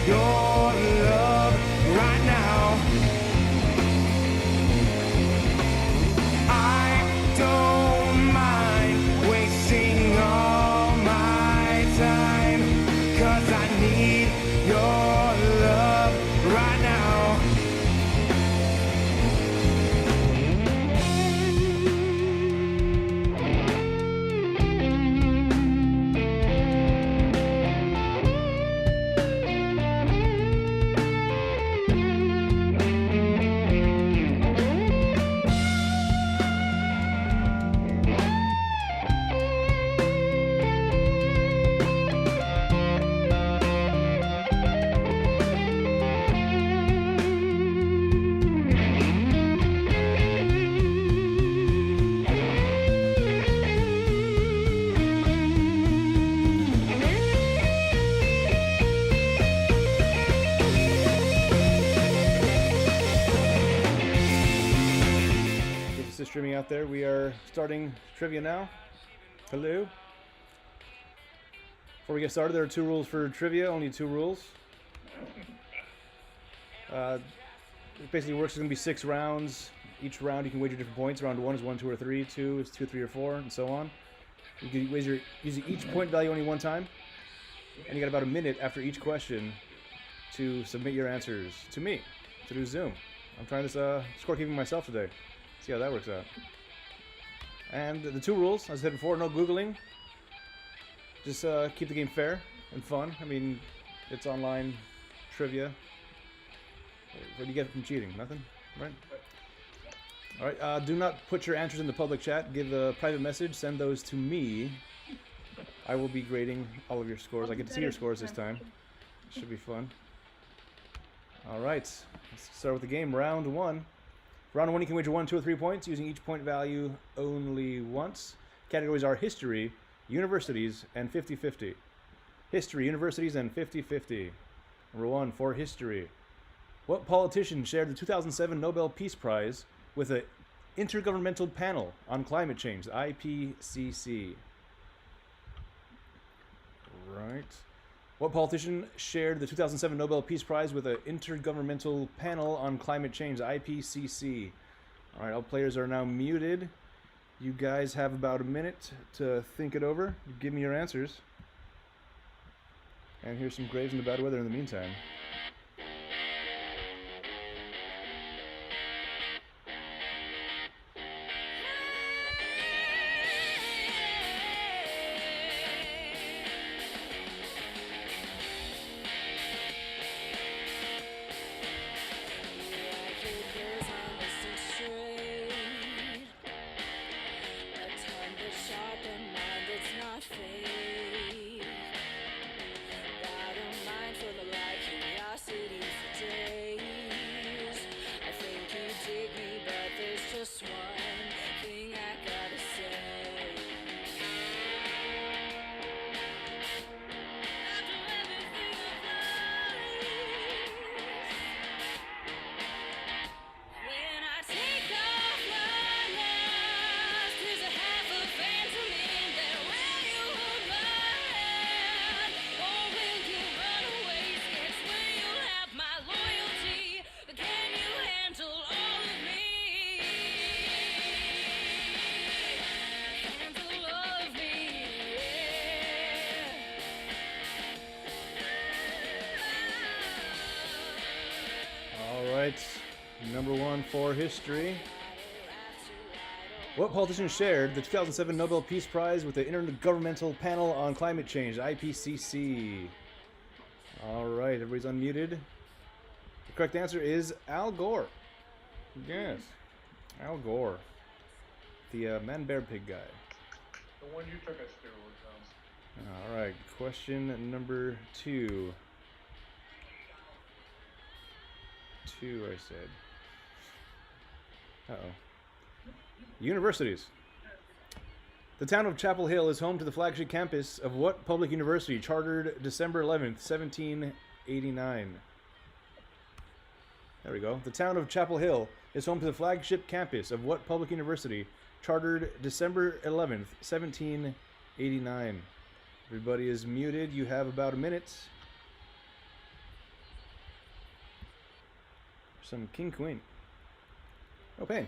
your love right now. I don't mind wasting all my time, 'cause I need your love right now. Streaming out there, we are starting trivia now. Hello. Before we get started, there are 2 rules for trivia, only 2 rules. It basically works, it's going to be 6 rounds. Each round you can wager different points. Round 1 is 1, 2, or 3. 2 is 2, 3, or 4, and so on. You can wager using each point value only one time. And you got about a minute after each question to submit your answers to me through Zoom. I'm trying this scorekeeping myself today. See how that works out. And the 2 rules, as I said before, no Googling. Just keep the game fair and fun. I mean, it's online trivia. What do you get from cheating? Nothing? Right? Alright, do not put your answers in the public chat. Give a private message. Send those to me. I will be grading all of your scores. I get to see your scores this time. Should be fun. Alright, let's start with the game. Round 1. Round 1, you can wager 1, 2, or 3 points using each point value only once. Categories are history, universities, and 50-50. History, universities, and 50-50. Number 1 for history. What politician shared the 2007 Nobel Peace Prize with an Intergovernmental Panel on Climate Change, the IPCC? Right. What politician shared the 2007 Nobel Peace Prize with an Intergovernmental Panel on Climate Change, IPCC? All right, all players are now muted. You guys have about a minute to think it over. Give me your answers. And here's some graves in the bad weather in the meantime. Number 1 for history. What politician shared the 2007 Nobel Peace Prize with the Intergovernmental Panel on Climate Change, IPCC? Alright, everybody's unmuted. The correct answer is Al Gore. Yes, Al Gore. The man-bear-pig guy. The one you took us to. Alright, question number 2. 2, I said. Uh-oh. Universities. The town of Chapel Hill is home to the flagship campus of what public university, chartered December 11th, 1789? There we go. The town of Chapel Hill is home to the flagship campus of what public university, chartered December 11th, 1789? Everybody is muted. You have about a minute. some king queen. No pain.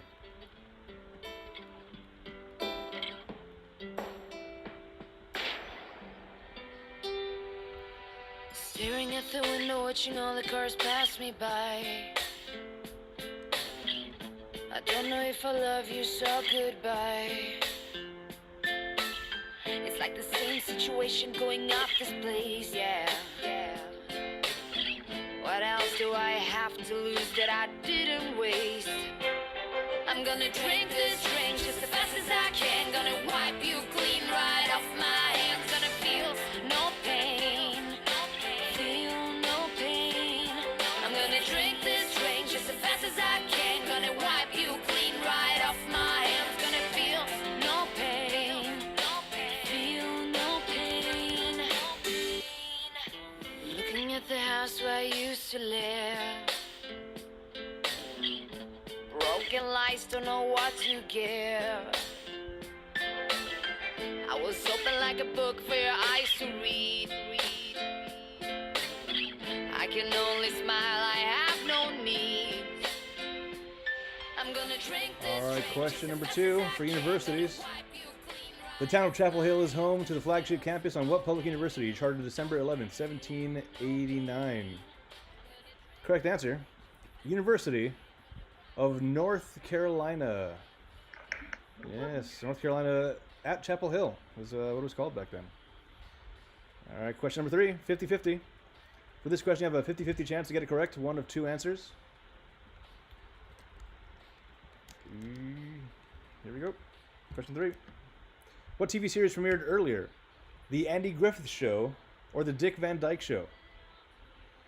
Staring at the window, watching all the cars pass me by. I don't know if I love you, so goodbye. It's like the same situation going off this place, yeah. What else do I have to lose that I didn't waste? I'm gonna drink this drink just as fast as I can. Gonna wipe you clean right off my hands. Gonna feel no pain. Feel no pain. I'm gonna drink this drink just as fast as I can. Gonna wipe you clean right off my hands. Gonna feel no pain. Feel no pain. Looking at the house where I used to live. Broken lights, don't know what to give. I was open like a book for your eyes to read. I can only smile, I have no need. I'm gonna drink this. All right, question number 2 for universities. The town of Chapel Hill is home to the flagship campus on what public university, chartered December 11th, 1789? Correct answer, University of North Carolina. Yes, North Carolina at Chapel Hill was what it was called back then. All right, question number 3, 50-50. For this question, you have a 50-50 chance to get it correct. One of 2 answers. Here we go. Question 3. What TV series premiered earlier? The Andy Griffith Show or the Dick Van Dyke Show?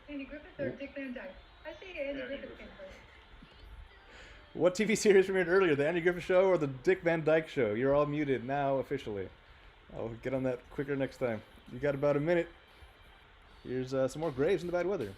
Andy Griffith or Dick Van Dyke? I say Andy Griffith came first. What TV series premiered earlier? The Andy Griffith Show or the Dick Van Dyke Show? You're all muted now officially. I'll get on that quicker next time. You got about a minute. Here's some more Graves in the Bad Weather.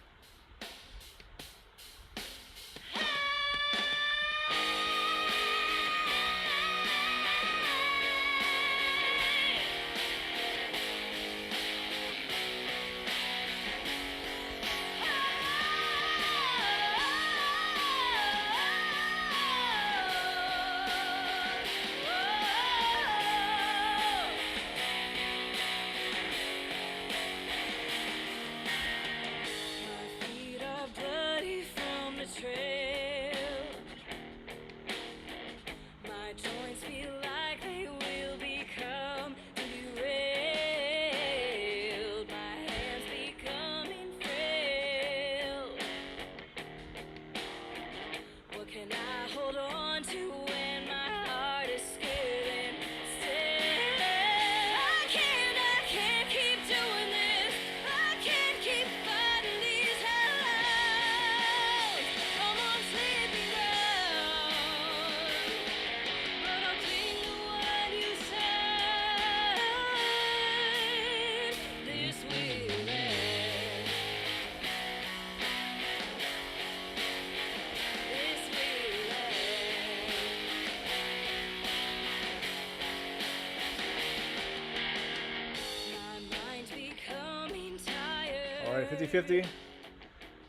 All right, 50-50.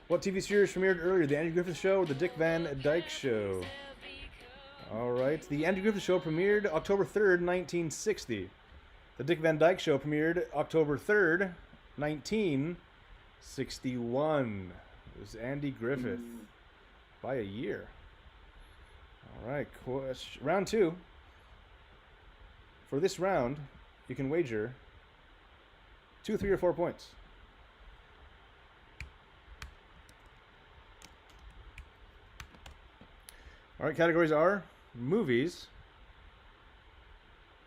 What TV series premiered earlier, The Andy Griffith Show or The Dick Van Dyke Show? All right, The Andy Griffith Show premiered October 3rd, 1960. The Dick Van Dyke Show premiered October 3rd, 1961. It was Andy Griffith by a year. All right, round 2. For this round, you can wager 2, 3, or 4 points. All right, categories are movies,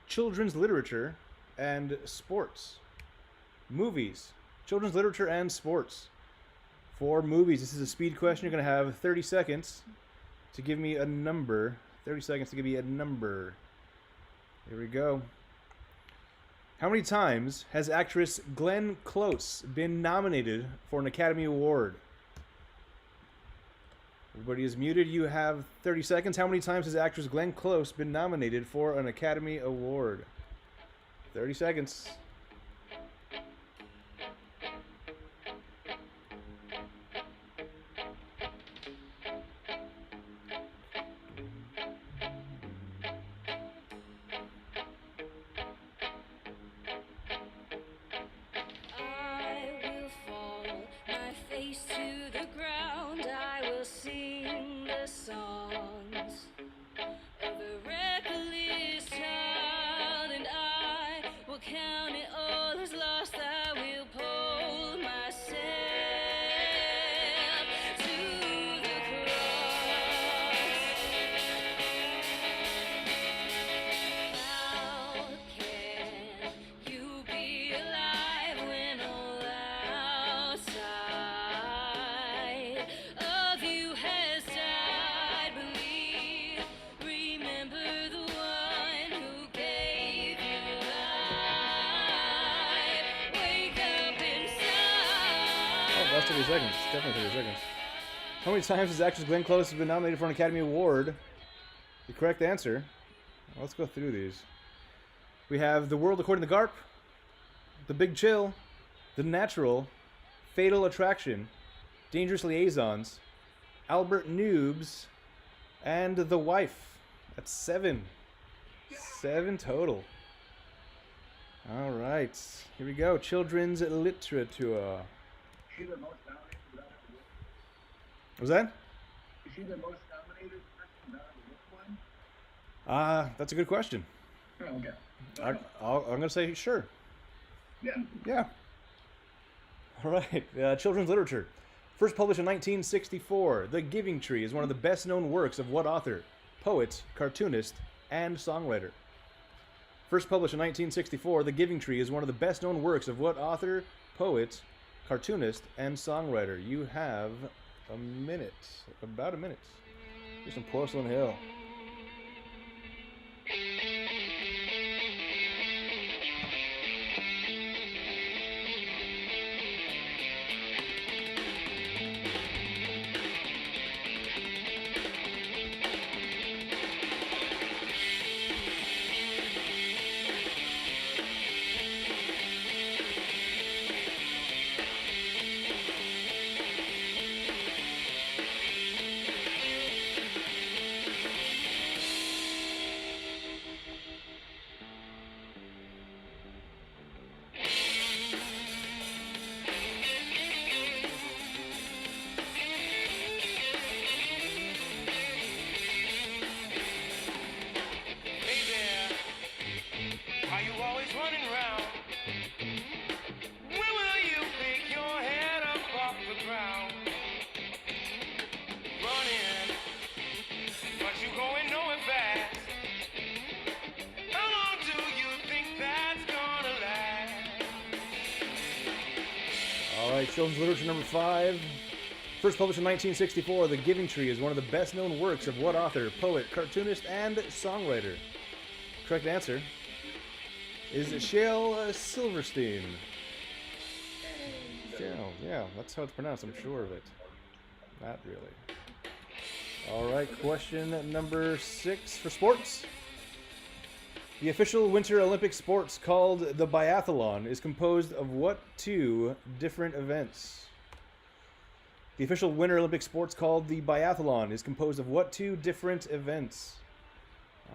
children's literature, and sports. Movies, children's literature, and sports. For movies, this is a speed question. You're going to have 30 seconds to give me a number. 30 seconds to give me a number. Here we go. How many times has actress Glenn Close been nominated for an Academy Award? Everybody is muted. You have 30 seconds. How many times has actress Glenn Close been nominated for an Academy Award? 30 seconds. the ground I will sing the songs of a reckless child, and I will count it all as lost. I will pull myself to the cross. How can you be alive when all outside of you has died? Believe, remember the one who gave you life. Wake up inside. Oh, that's 30 seconds. Definitely 30 seconds. How many times has actress Glenn Close been nominated for an Academy Award? The correct answer. Well, let's go through these. We have The World According to Garp, The Big Chill, The Natural, Fatal Attraction, Dangerous Liaisons, Albert Noobs, and The Wife. That's 7. 7 total. All right. Here we go. Children's literature. Is she the most nominated without a book? Was that? Is she the most nominated person without a book one? That's a good question. Oh, okay. I'm going to say sure. Yeah. Yeah. All right. Children's literature. First published in 1964, The Giving Tree is one of the best known works of what author? Poet, cartoonist, and songwriter. First published in 1964, The Giving Tree is one of the best known works of what author? Poet, cartoonist, and songwriter. You have a minute. About a minute. Here's some Porcelain Hill. Hey there, are you always running round? When will you pick your head up off the ground? Running, but you going nowhere fast. How long do you think that's gonna last? All right, children's literature number 5. First published in 1964, The Giving Tree is one of the best known works of what author, poet, cartoonist, and songwriter? Correct answer is Shel Silverstein. Shel, yeah, that's how it's pronounced, I'm sure of it. Not really. All right, question number 6 for sports. The official Winter Olympic sports called the biathlon is composed of what 2 different events? The official Winter Olympic sports called the biathlon is composed of what 2 different events?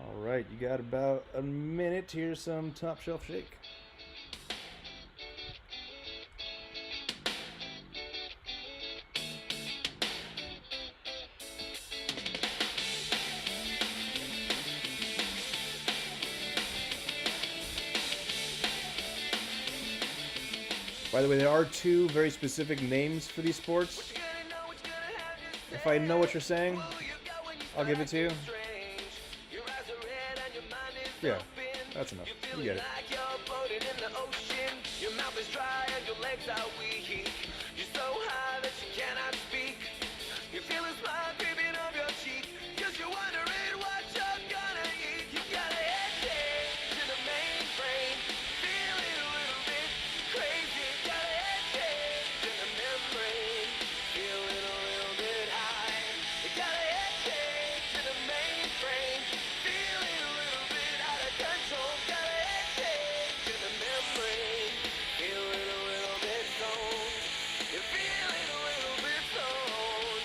All right, you got about a minute. Here's some top shelf shake. By the way, there are 2 very specific names for these sports. If I know what you're saying, I'll give it to you. Yeah, that's enough. You get it. Your mouth is dry and your legs are weak. You're so high that you cannot speak. You feel a smile creeping up your cheek. Cause you're wondering what you're gonna eat. You got a headache to the mainframe. Feeling a little bit crazy. Got a headache to the membrane. Feeling a little bit high. You got a headache to the mainframe. Feeling a little bit out of control. Got a headache to the membrane. Feeling a little bit stoned. You're feeling a little bit stoned.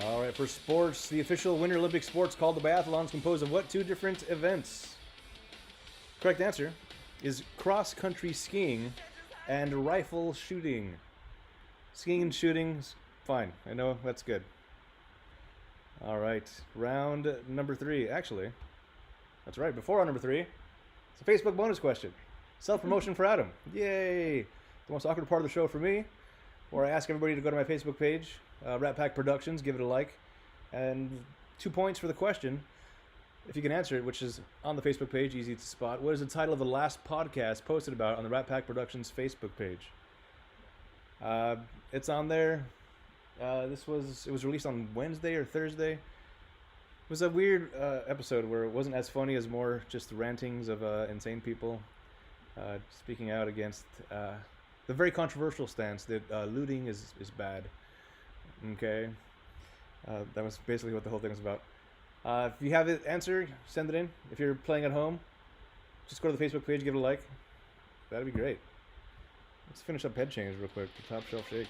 All right, for sports, the official Winter Olympic sports called the biathlon is composed of what 2 different events? Correct answer is cross-country skiing and rifle shooting. Skiing and shooting's fine. I know that's good. All right, round number 3. Actually, that's right. Before round number 3, it's a Facebook bonus question. Self-promotion for Adam. Yay! The most awkward part of the show for me, where I ask everybody to go to my Facebook page, Rat Pack Productions, give it a like, and 2 points for the question. If you can answer it, which is on the Facebook page, easy to spot. What is the title of the last podcast posted about on the Rat Pack Productions Facebook page? It's on there. It was released on Wednesday or Thursday. It was a weird episode where it wasn't as funny as more just rantings of insane people speaking out against the very controversial stance that looting is bad. Okay, that was basically what the whole thing was about. If you have an answer, send it in. If you're playing at home, just go to the Facebook page, give it a like. That'd be great. Let's finish up head change real quick. The top shelf shake.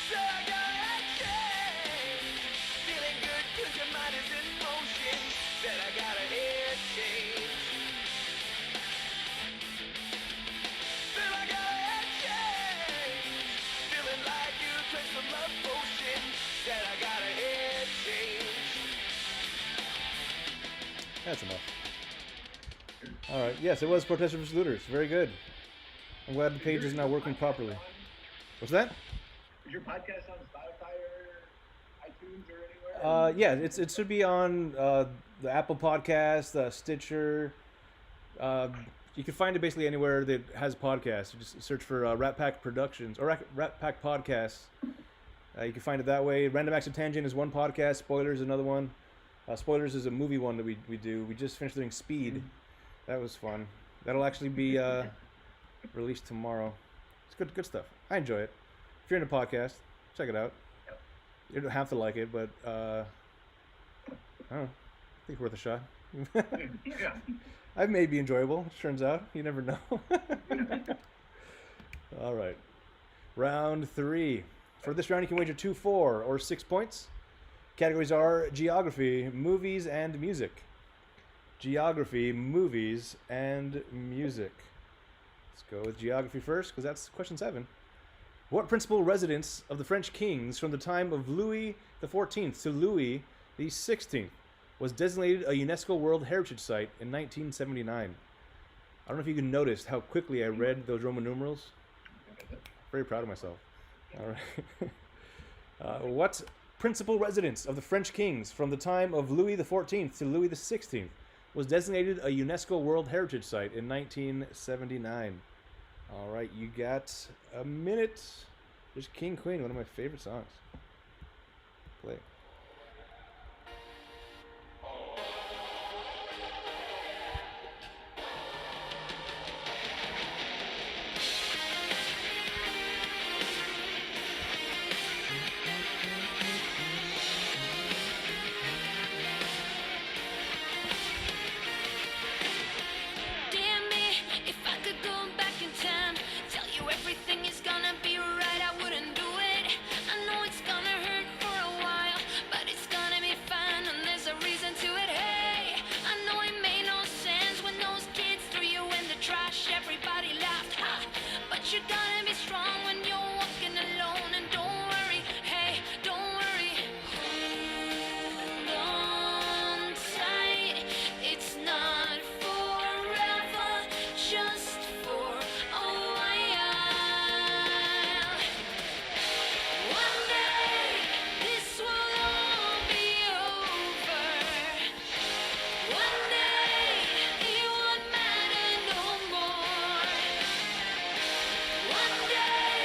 So I gotta change. Feeling good 'cause your mind is in motion. Said I got a head change. Said I got a head change. Feeling like you drank some love potion. Said I got a head change. That's enough. All right. Yes, it was Protesters vs. Looters. Very good. I'm glad the page is now working properly. What's that? Is your podcast on Spotify or iTunes or anywhere? Yeah, it should be on the Apple Podcast, Stitcher. You can find it basically anywhere that has podcasts. You just search for Rat Pack Productions or Rat Pack Podcasts. You can find it that way. Random Acts of Tangent is one podcast. Spoilers is another one. Spoilers is a movie one that we do. We just finished doing Speed. That was fun. That'll actually be released tomorrow. It's good stuff. I enjoy it. If you're into podcast, check it out. You don't have to like it, but I don't know. I think it's worth a shot. Yeah. I may be enjoyable. It turns out. You never know. All right. Round 3. For this round, you can wager 2, 4, or 6 points. Categories are geography, movies, and music. Geography, movies, and music. Let's go with geography first, because that's question 7. What principal residence of the French kings from the time of Louis XIV to Louis XVI was designated a UNESCO World Heritage Site in 1979? I don't know if you can notice how quickly I read those Roman numerals. Very proud of myself. All right. What principal residence of the French kings from the time of Louis XIV to Louis XVI was designated a UNESCO World Heritage Site in 1979? All right, you got a minute. There's King Queen, one of my favorite songs. Play. Damn me, if I could go back in time, tell you everything is gonna be right, I wouldn't do it. I know it's gonna hurt for a while, but it's gonna be fine, and there's a reason to it. Hey, I know it made no sense when those kids threw you in the trash, everybody laughed, ha! But you gotta be strong when you're walking alone, and don't worry, hey, don't worry. Hold on tight, it's not forever, just for a while. One day, this will all be over. One day, it won't matter no more. One day,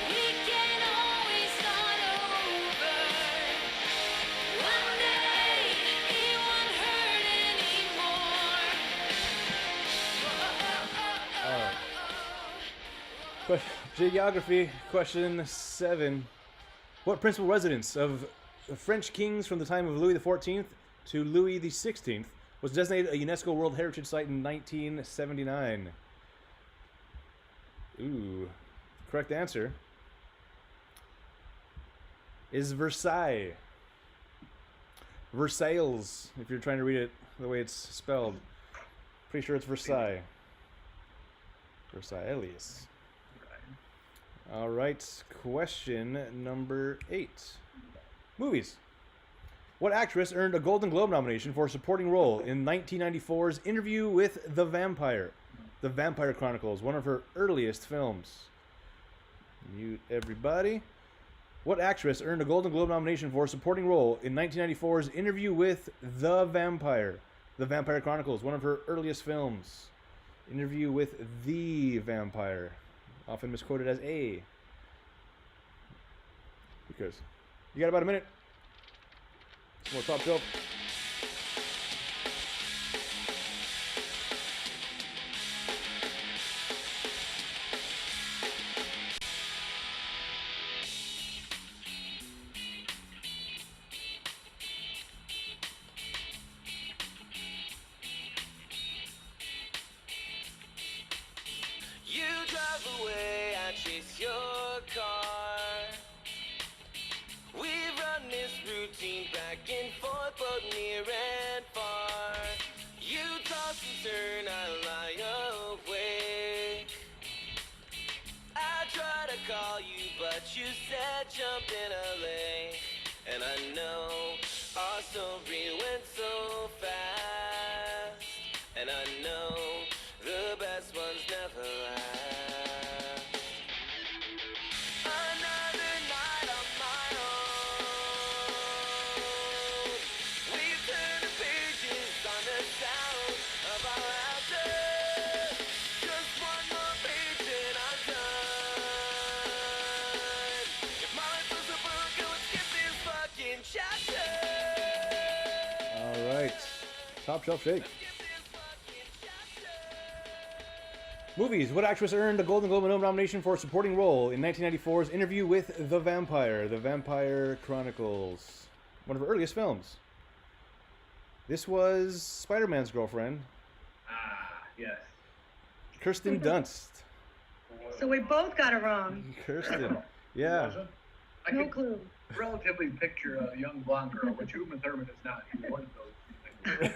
we can always start over. One day, it won't hurt anymore. Geography, question 7. What principal residence of the French kings from the time of Louis XIV to Louis XVI was designated a UNESCO World Heritage Site in 1979? Ooh. Correct answer is Versailles. Versailles, if you're trying to read it the way it's spelled. Pretty sure it's Versailles. Versailles. All right, question number 8. Movies. What actress earned a Golden Globe nomination for a supporting role in 1994's Interview with the Vampire? The Vampire Chronicles, one of her earliest films. Mute everybody. What actress earned a Golden Globe nomination for a supporting role in 1994's Interview with the Vampire? The Vampire Chronicles, one of her earliest films. Interview with the Vampire, often misquoted as a. Because you got about a minute. Some more top shelf. You drive away, I chase your car. We run this routine back and forth, both near and far. You toss and turn, I lie awake. I try to call you, but you said jump in a lake. And I know our story went so fast. And I know the best ones never last. Another night on my own. We turn the pages on the sound of our laughter. Just one more page and I'm done. If my life was a book, I would skip this fucking chapter. All right, top shelf shake. Movies. What actress earned a Golden Globe nomination for a supporting role in 1994's Interview with the Vampire? The Vampire Chronicles, one of her earliest films. This was Spider-Man's girlfriend, Ah, yes. Kirsten Dunst. So we both got it wrong. Kirsten. Yeah. Was it? I No could clue. relatively picture a young blonde girl, which Uma Thurman is not. She's one of those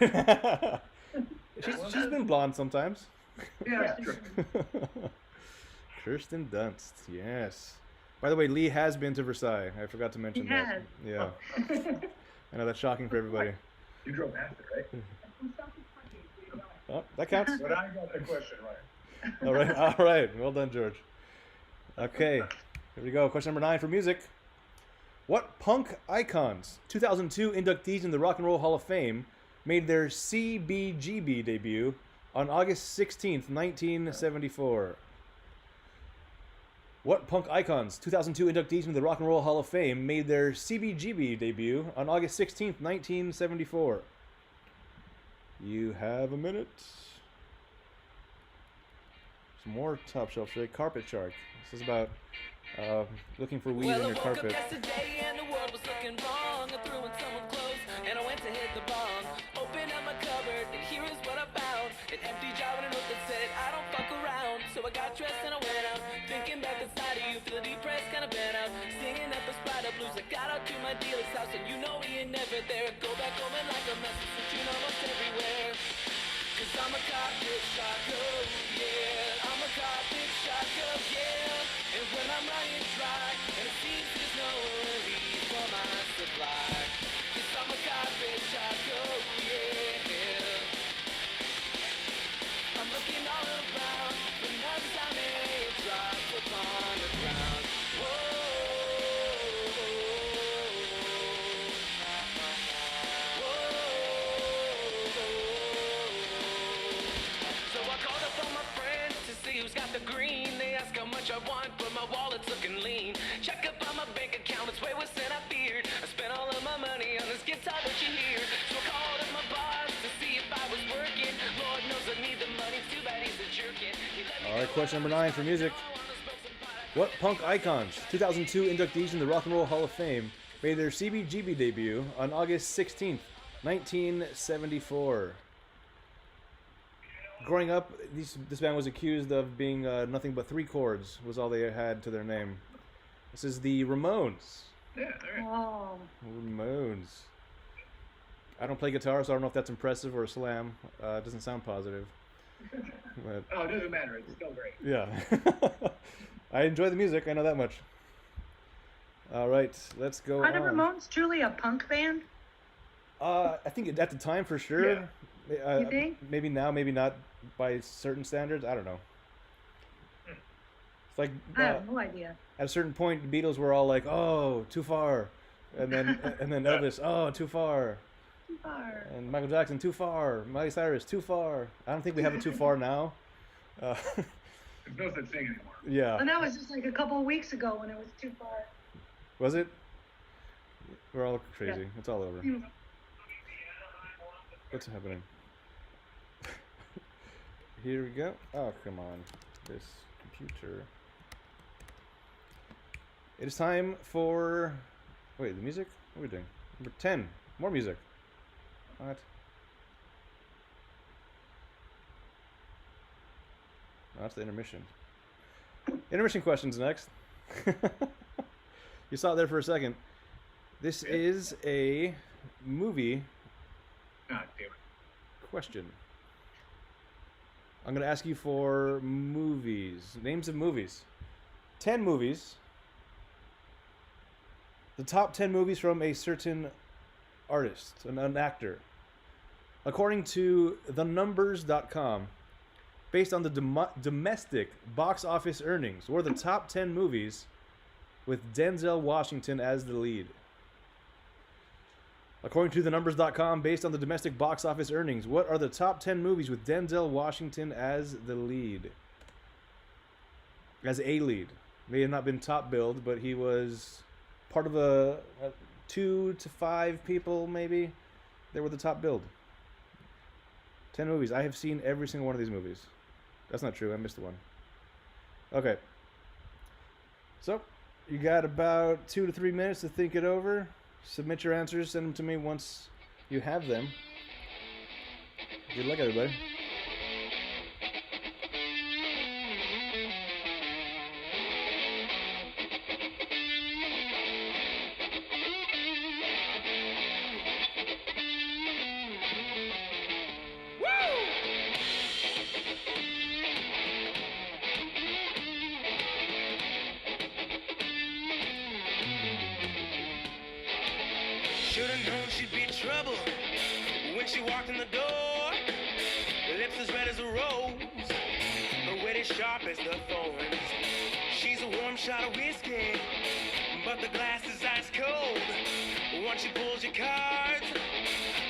things. she's been blonde sometimes. Yeah, true. Kirsten Dunst. Yes. By the way, Lee has been to Versailles. I forgot to mention He that. has. Yeah. I know that's shocking for everybody. You drove past it, right? Oh, that counts. But I got the question right. All right, all right. Well done, George. Okay, here we go. Question number 9 for music. What punk icons, 2002 inductees in the Rock and Roll Hall of Fame, made their CBGB debut on August 16th, 1974? What punk icons, 2002 inductees in the Rock and Roll Hall of Fame, made their CBGB debut on August 16th, 1974? You have a minute. Some more top shelf shake. Carpet Shark. This is about looking for weed in Well, I your woke up carpet. yesterday and the world was looking wrong. I threw in someone's clothes and I went to hit the bong. Opened up my cupboard and here is what I found. An empty jar with a note that said, I don't fuck around. So I got dressed and I went out. Thinking back inside of you, feel depressed, kinda bent out. Singing at the Spider Blues. I got out to my dealer's house and you know he ain't never there. I go back home and like a mess, switching almost everywhere. Cause I'm a carpet sharker, yeah. I'm a carpet sharker, yeah. And when I'm running dry, and it seems there's no relief for my supply. Cause I'm a carpet sharker, yeah. I'm looking all around, but nothing's on it. Drops upon the ground. Whoa. So I called up all my friends to see who's got the green. They ask how much I want, but my wallet's looking lean. Check up on my bank account, it's way worse than I feared. I spent all of my money on this guitar that you hear. So I called up my boss to see if I was working. Lord knows I need the money, too bad he's a jerkin. He let me All right, go question number out 9 for music. on the spokes and pot. What punk icons, 2002 inductees in the Rock and Roll Hall of Fame, made their CBGB debut on August 16th, 1974? Growing up, this band was accused of being nothing but 3 chords was all they had to their name. This is the Ramones. Yeah, all right. Oh, Ramones. I don't play guitar, so I don't know if that's impressive or a slam. It doesn't sound positive. But Oh, it doesn't matter. It's still great. yeah. I enjoy the music, I know that much. All right, let's go Are the on. Ramones truly a punk band? I think at the time for sure. You think? Maybe now, maybe not by certain standards. I don't know. It's like I have no idea. at a certain point, the Beatles were all like, "Oh, too far," and then Elvis, "Oh, too far," Too far. and Michael Jackson, "Too far," Miley Cyrus, "Too far." I don't think we have it too far now. There's no such thing anymore. Yeah, And that was just like a couple of weeks ago when it was too far. was it? We're all crazy. It's all over. What's happening? Here we go. Oh, come on. This computer. It is time for... Wait, the music? What are we doing? Number 10. More music. What? No, that's the intermission. Intermission questions next. You saw it there for a second. This is a movie God damn it. question. I'm going to ask you for movies. Names of movies. 10 movies. The top 10 movies from a certain artist, an actor. According to thenumbers.com, based on the domestic box office earnings, what are the top 10 movies with Denzel Washington as the lead? According to thenumbers.com, based on the domestic box office earnings, what are the top 10 movies with Denzel Washington as the lead? As a lead. May have not been top billed, but he was part of a 2 to 5 people, maybe. They were the top billed. 10 movies. I have seen every single one of these movies. That's not true. I missed one. Okay. So, you got about 2 to 3 minutes to think it over. Submit your answers. Send them to me once you have them. Good luck, everybody. Should've known she'd be trouble when she walked in the door. Lips as red as a rose, her wit as sharp as the thorns. She's a warm shot of whiskey, but the glass is ice cold. Once she pulls your cards,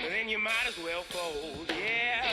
then you might as well fold, yeah.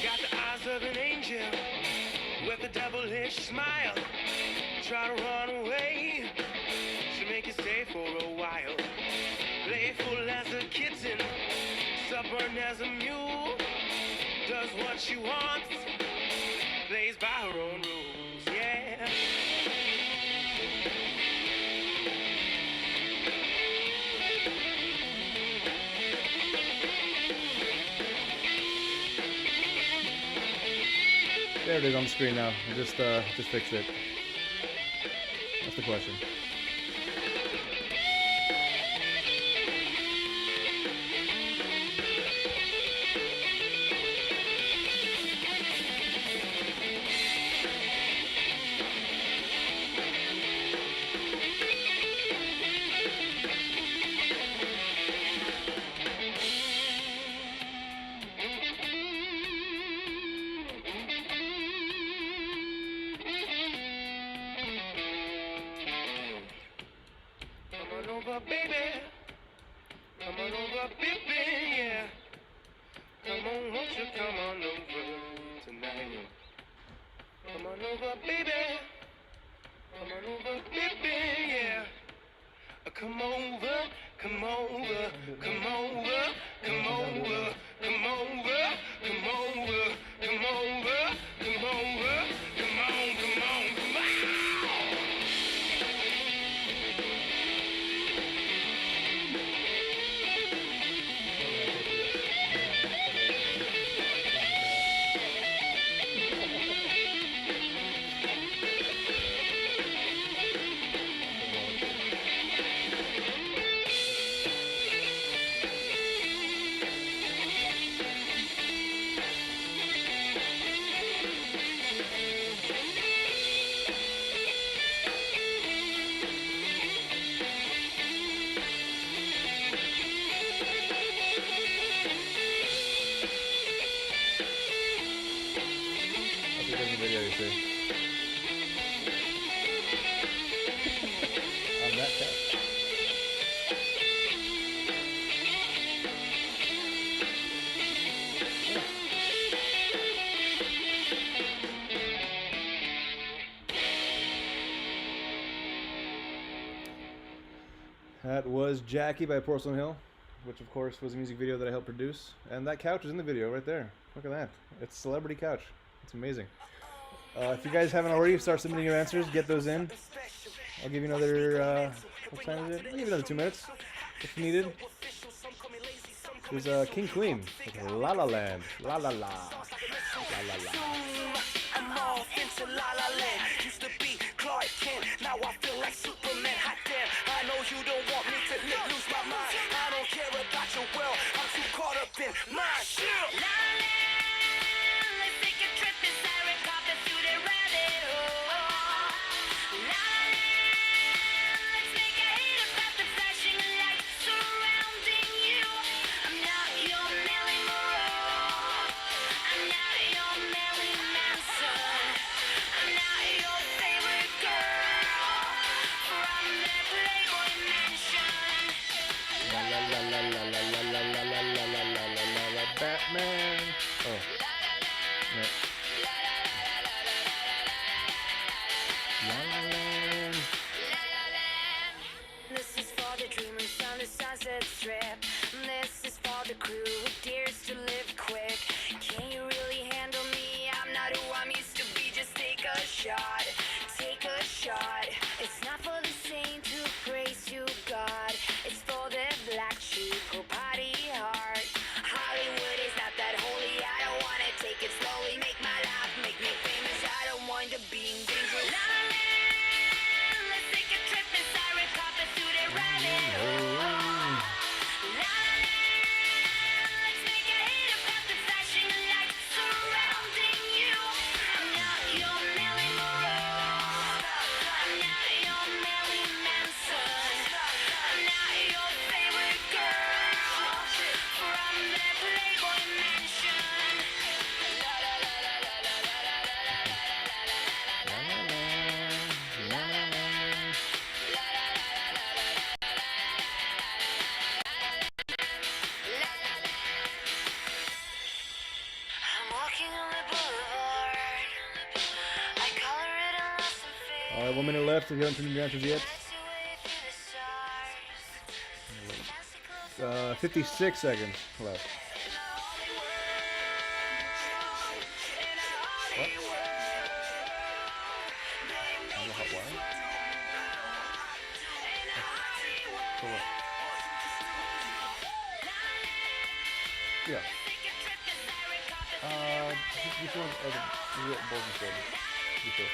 Got the eyes of an angel with a devilish smile. Try to run away, she'll make you stay for a while. Playful as a kitten, stubborn as a mule. Does what she wants, plays by her own rules, yeah. There it is on the screen now. I just fixed it. That's the question. Yeah, you see. On that couch. That was Jackie by Porcelain Hill, which of course was a music video that I helped produce. And that couch is in the video right there. Look at that. It's a celebrity couch. It's amazing. If you guys haven't already, start submitting your answers. Get those in. I'll give you another, what time is it? I'll give you another 2 minutes if needed. There's King Queen with La La Land. La La La. La La La. I'm off into La La Land. Used to be Clark Kent, now I feel like Superman. Hot damn, I know you don't want me to lose my mind. I don't care about your will, I'm too caught up in my shit. La La Land, let's take a trip inside a carpet through the rabbit hole. La La Land, let's make a hit about the flashing lights surrounding you. I'm not your Marilyn Monroe. I'm not your Marilyn Manson. I'm not your favorite girl from the Playboy Mansion. La la la la la la la la la la la la la la la Batman. Oh. No. La La Land. This is for the dreamers on the Sunset Strip. This is for the crew who dares to live quick. Can you really handle me? I'm not who I'm used to be. Just take a shot. Take a shot. It's not for the saint who prays to God. It's for the black sheep who party hard. Hollywood is not that holy. I don't wanna take it slowly. Make my life, make me famous. I don't mind being dangerous. La La Land, let's take a trip inside a carpet through the rabbit hole. La La Land, let's make a hit about the flashing lights surrounding you. I'm not your Marilyn Monroe. I'm not your Marilyn Manson. I'm not your favorite girl from the Playboy Mansion. La la la la la la la la la la la la la la. La La Land. I'm walking on the boulevard. I color it and lost some faith. All right, 1 minute left if you haven't turned in your answers yet. Lights your way through the stars. 56 seconds left. Yeah. Which one? Oh, the both of them. Before.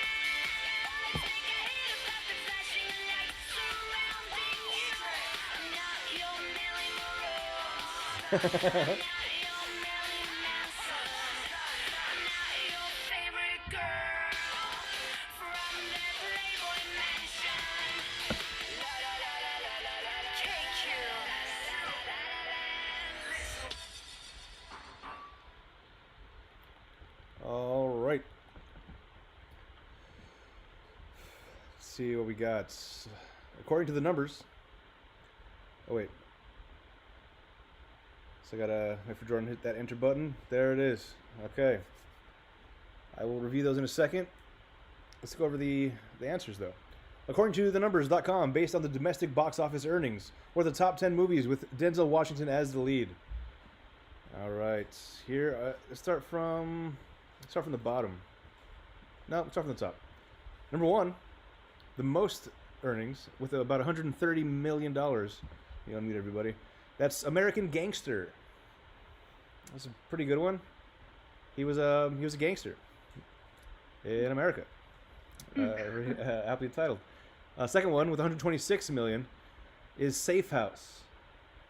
All right. Let's see what we got. According to the numbers. Oh wait. So I gotta wait for Jordan to hit that enter button. There it is. Okay. I will review those in a second. Let's go over the answers though. According to thenumbers.com, based on the domestic box office earnings, what are the top 10 movies with Denzel Washington as the lead? All right. Here, let's start from the bottom. No, let's start from the top. Number 1, the most earnings with about $130 million. You unmute everybody. That's American Gangster. That's a pretty good one. He was a gangster in America. Aptly titled. Second one with 126 million is Safe House.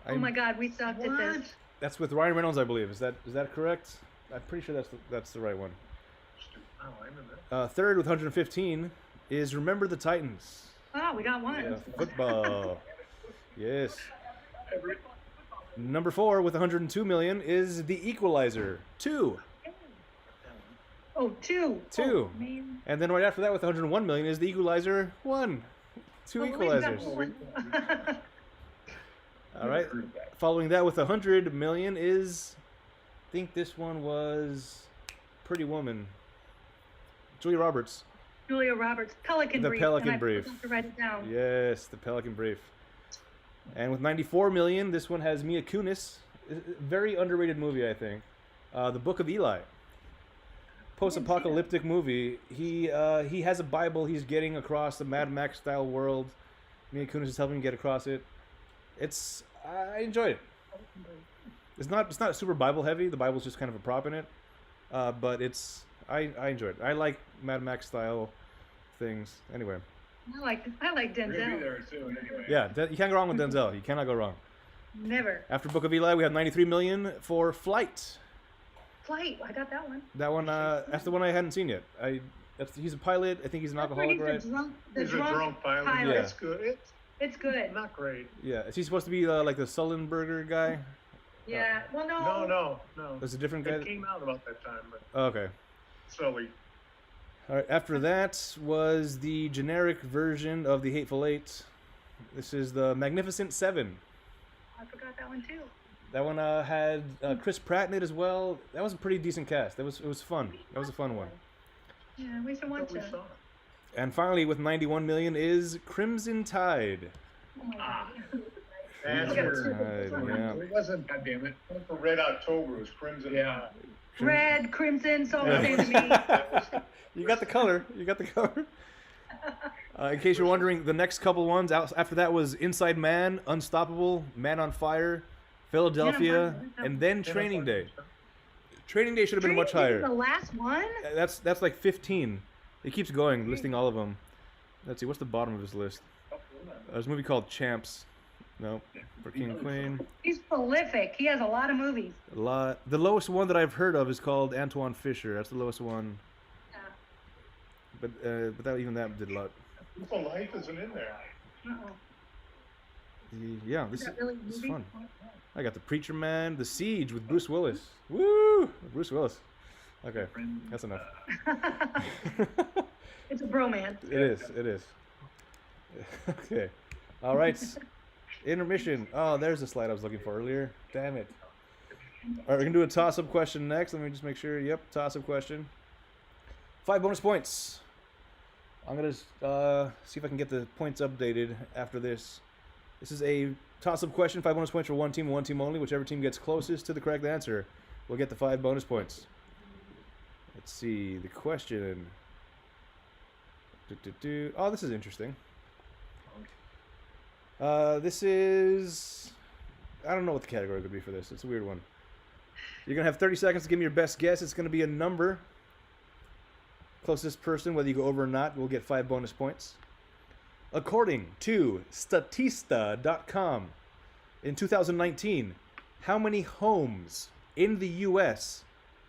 Oh my God, we sucked at this. That's with Ryan Reynolds, I believe. Is that correct? I'm pretty sure that's the right one. Oh, I remember. Third with 115 is Remember the Titans. Oh, we got one. Yeah, football. Yes. Number 4 with 102 million is The Equalizer 2. Oh, two. Two. Oh, man. And then right after that with 101 million is The Equalizer 1. Two Oh, we've got equalizers. one. All right. Following that with 100 million is, I think this one was Pretty Woman. Julia Roberts. Julia Roberts, Pelican The Brief. Pelican and I Brief. forgot to write it down. Yes, The Pelican Brief. And with 94 million, this one has Mia Kunis. Very underrated movie, I think. The Book of Eli. Post-apocalyptic movie. He has a Bible he's getting across the Mad Max style world. Mia Kunis is helping him get across it. I enjoyed it. It's not super Bible heavy. The Bible's just kind of a prop in it. But I enjoyed it. I like Mad Max style things. Anyway. I like We're gonna be Denzel. there soon anyway. Yeah, you can't go wrong with Denzel. You cannot go wrong. Never. After Book of Eli, we have 93 million for Flight. Flight. I got that one. That one, that's the one I hadn't seen yet. He's a pilot. I think he's an That's where alcoholic, he's right? He's a drunk pilot. Yeah. It's good. It's good. Not great. Yeah. Is he supposed to be like the Sullenberger guy? Yeah. Well, No. There's a different guy. It came out about that time, but Oh, okay. silly. All right. After that was the generic version of the Hateful Eight. This is the Magnificent Seven. I forgot that one too. That one had Chris Pratt in it as well. That was a pretty decent cast. It was fun. That was a fun one. Yeah, we should watch What we it. saw. And finally, with 91 million, is Crimson Tide. Oh my god. That's Okay. where- Yeah. It wasn't, goddammit. For Red October, it was Crimson. Yeah. Red, crimson, it's all the same to me. You got the color. You got the color. In case you're wondering, the next couple ones after that was Inside Man, Unstoppable, Man on Fire, Philadelphia, and then Training Day. Training Day should have been much Training Day higher. was the last one? That's like 15. It keeps going, listing all of them. Let's see, what's the bottom of his list? There's a movie called Champs. No, for King and Queen. He's prolific. He has a lot of movies. A lot. The lowest one that I've heard of is called Antoine Fisher. That's the lowest one. Yeah. But even that did a lot. People Life isn't in there. Uh-oh. Yeah, Is this that really a is movie? fun. I got The Preacher Man, The Siege with Bruce Willis. Woo! Bruce Willis. Okay, that's enough. It's a bromance. It is. It is. Okay. All right. Intermission. Oh, there's the slide I was looking for earlier. Damn it. All right, we're going to do a toss-up question next. Let me just make sure. Yep, toss-up question. 5 bonus points. I'm going to see if I can get the points updated after this. This is a toss-up question. 5 bonus points for one team only. Whichever team gets closest to the correct answer will get the 5 bonus points. Let's see. The question. Oh, this is interesting. This is... I don't know what the category could be for this. It's a weird one. You're going to have 30 seconds to give me your best guess. It's going to be a number. Closest person, whether you go over or not, will get 5 bonus points. According to Statista.com, in 2019, how many homes in the U.S.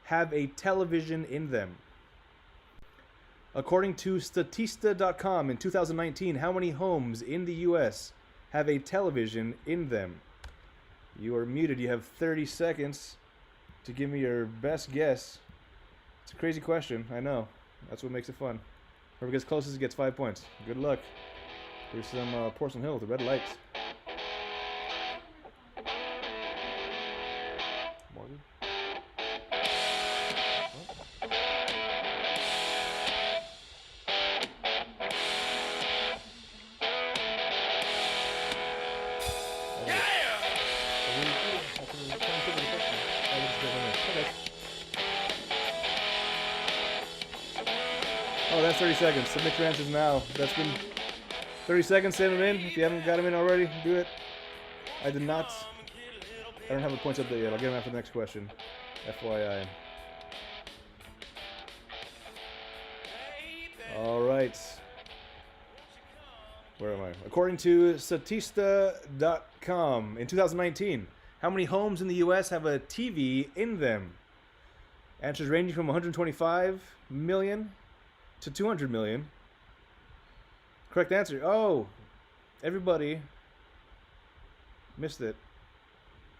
have a television in them? According to Statista.com, in 2019, how many homes in the U.S. have a television in them? You are muted. You have 30 seconds to give me your best guess. It's a crazy question, I know. That's what makes it fun. Whoever gets closest gets 5 points. Good luck. Here's some Porcelain Hill with the red lights. Morgan? Oh, that's 30 seconds. Submit your answers now. That's been 30 seconds. Send them in. If you haven't got them in already, do it. I did not. I don't have the points update yet. I'll get them after the next question. FYI. All right. Where am I? According to Statista.com, in 2019, how many homes in the U.S. have a TV in them? Answers ranging from 125 million to 200 million. Correct answer. Oh, everybody missed it.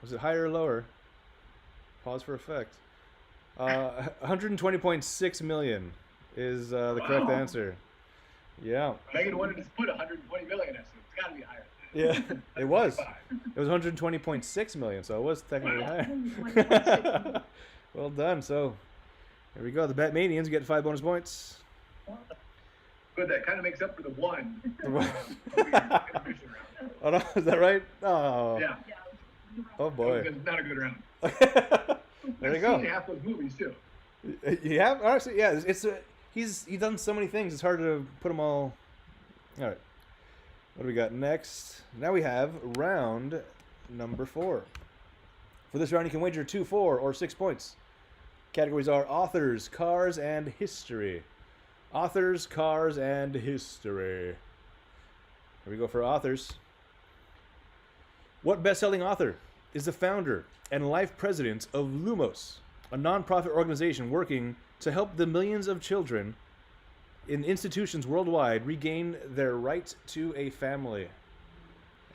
Was it higher or lower? Pause for effect. 120.6 million is the correct Wow. answer. Yeah. Megan wanted to put 120 million in it, so it's got to be higher. Yeah, it was. 25. It was 120.6 million, so it was technically higher. 120.6. Well done. So, here we go. The Batmanians get 5 bonus points. Good, that kind of makes up for the one. The one. Intermission round. Oh, no, is that right? Oh, Yeah, oh boy. it was not a good round. There you I've go. seen half those movies too. You have honestly, yeah. It's he's done so many things. It's hard to put them all. All right. What do we got next? Now we have round number 4. For this round, you can wager 2, 4, or 6 points. Categories are authors, cars, and history. Authors, cars, and history. Here we go for authors. What best-selling author is the founder and life president of Lumos, a non-profit organization working to help the millions of children in institutions worldwide regain their right to a family?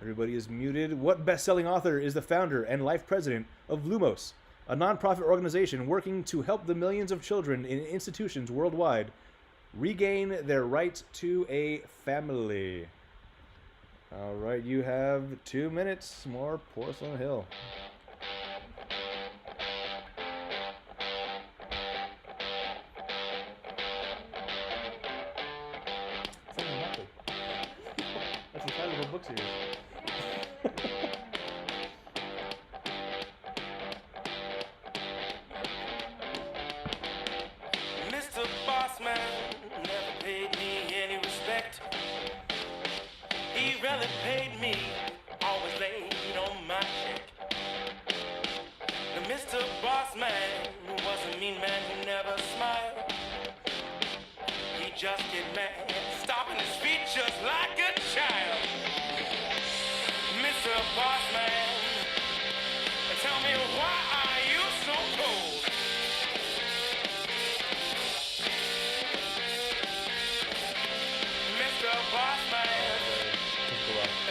Everybody is muted. What best-selling author is the founder and life president of Lumos, a non-profit organization working to help the millions of children in institutions worldwide regain their right to a family? All right, you have 2 minutes. More Porcelain Hill. That's the title of a book series. Mr. Bossman never paid me any respect. He rarely paid me, always late on my check. Now, Mr. Bossman was a mean man who never smiled. He just get mad, stomping his feet just like a child. Mr. Bossman, tell me why are you so cold? Mr. Bossman,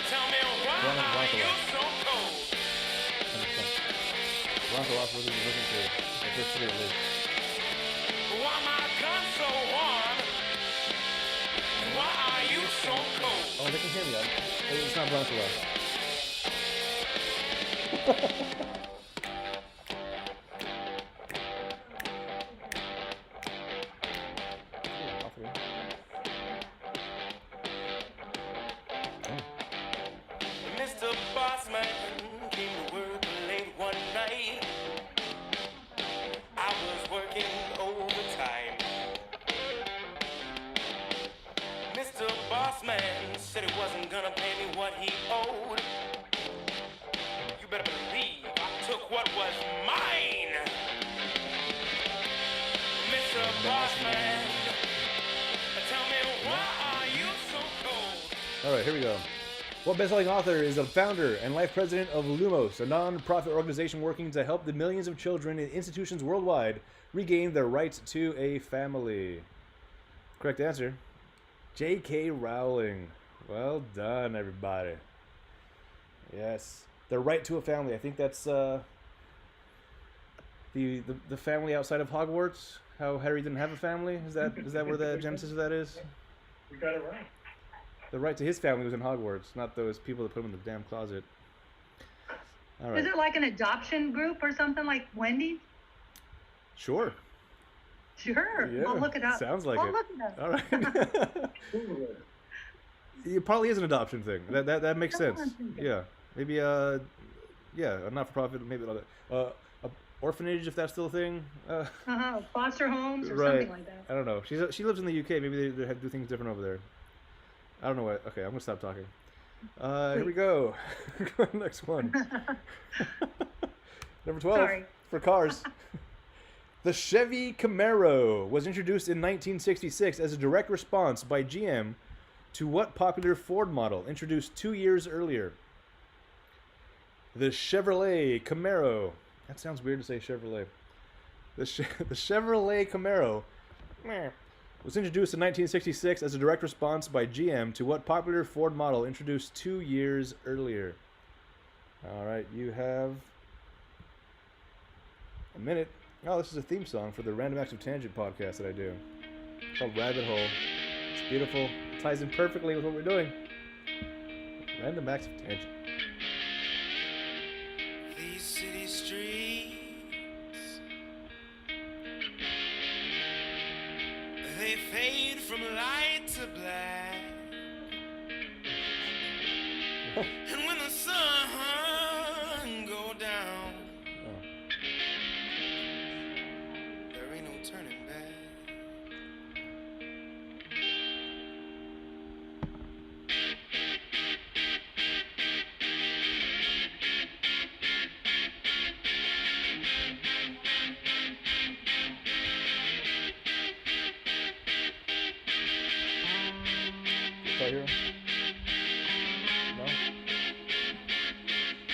tell me why Bronco are you Lost. so cold? Bronco Lost was looking for the first 3 at least. Why my gun so warm? Why are you so cold? Oh, they can hear me. It's not Bronco Lost. Ooh, off again. Mr. Bossman came to work late one night. I was working overtime. Mr. Bossman said he wasn't gonna pay me what he owed. You better believe I took what was mine. Mr. Bossman, tell me why are you so cold? All right, here we go. What best-selling author is the founder and life president of Lumos, a non-profit organization working to help the millions of children in institutions worldwide regain their right to a family? Correct answer, J.K. Rowling. Well done, everybody. Yes, the right to a family. I think that's the family outside of Hogwarts. How Harry didn't have a family. Is that where the genesis of that is? We got it right. The right to his family was in Hogwarts, not those people that put him in the damn closet. All right. Is it like an adoption group or something like Wendy's? Sure. Sure. Yeah, I'll look it up. sounds like I'll it. look it up. All right. It probably is an adoption thing. That makes sense. Yeah. Maybe a not-for-profit. Maybe a orphanage, if that's still a thing. Foster homes or Right. something like that. I don't know. She lives in the UK. Maybe they do things different over there. I don't know what. Okay, I'm gonna stop talking. Here we go. Next one. Number 12 Sorry. for cars. The Chevy Camaro was introduced in 1966 as a direct response by GM to what popular Ford model introduced 2 years earlier? The Chevrolet Camaro. That sounds weird to say Chevrolet. The Chevrolet Camaro was introduced in 1966 as a direct response by GM to what popular Ford model introduced 2 years earlier? All right, you have a minute. Oh, this is a theme song for the Random Acts of Tangent podcast that I do. It's called Rabbit Hole. It's beautiful. It ties in perfectly with what we're doing. Random Acts of Tangent. These city streets, they fade from light to black. And when the sun go down, Oh. there ain't no turning back. Guitar Hero? No?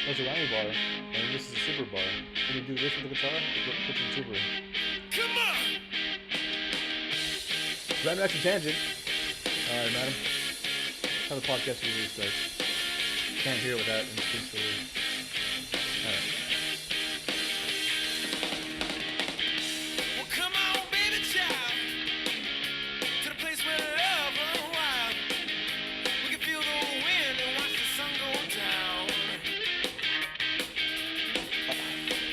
That's a Rhyme bar, and this is a super bar. Can you do this with the guitar? Put some super. Come on! Random Acts of Tangent. Alright, madam. That's how the podcast usually starts. Can't hear it without instinctually. Alright. Well, come on, baby child, to the place where love runs wild. We can feel the wind and watch the sun go down.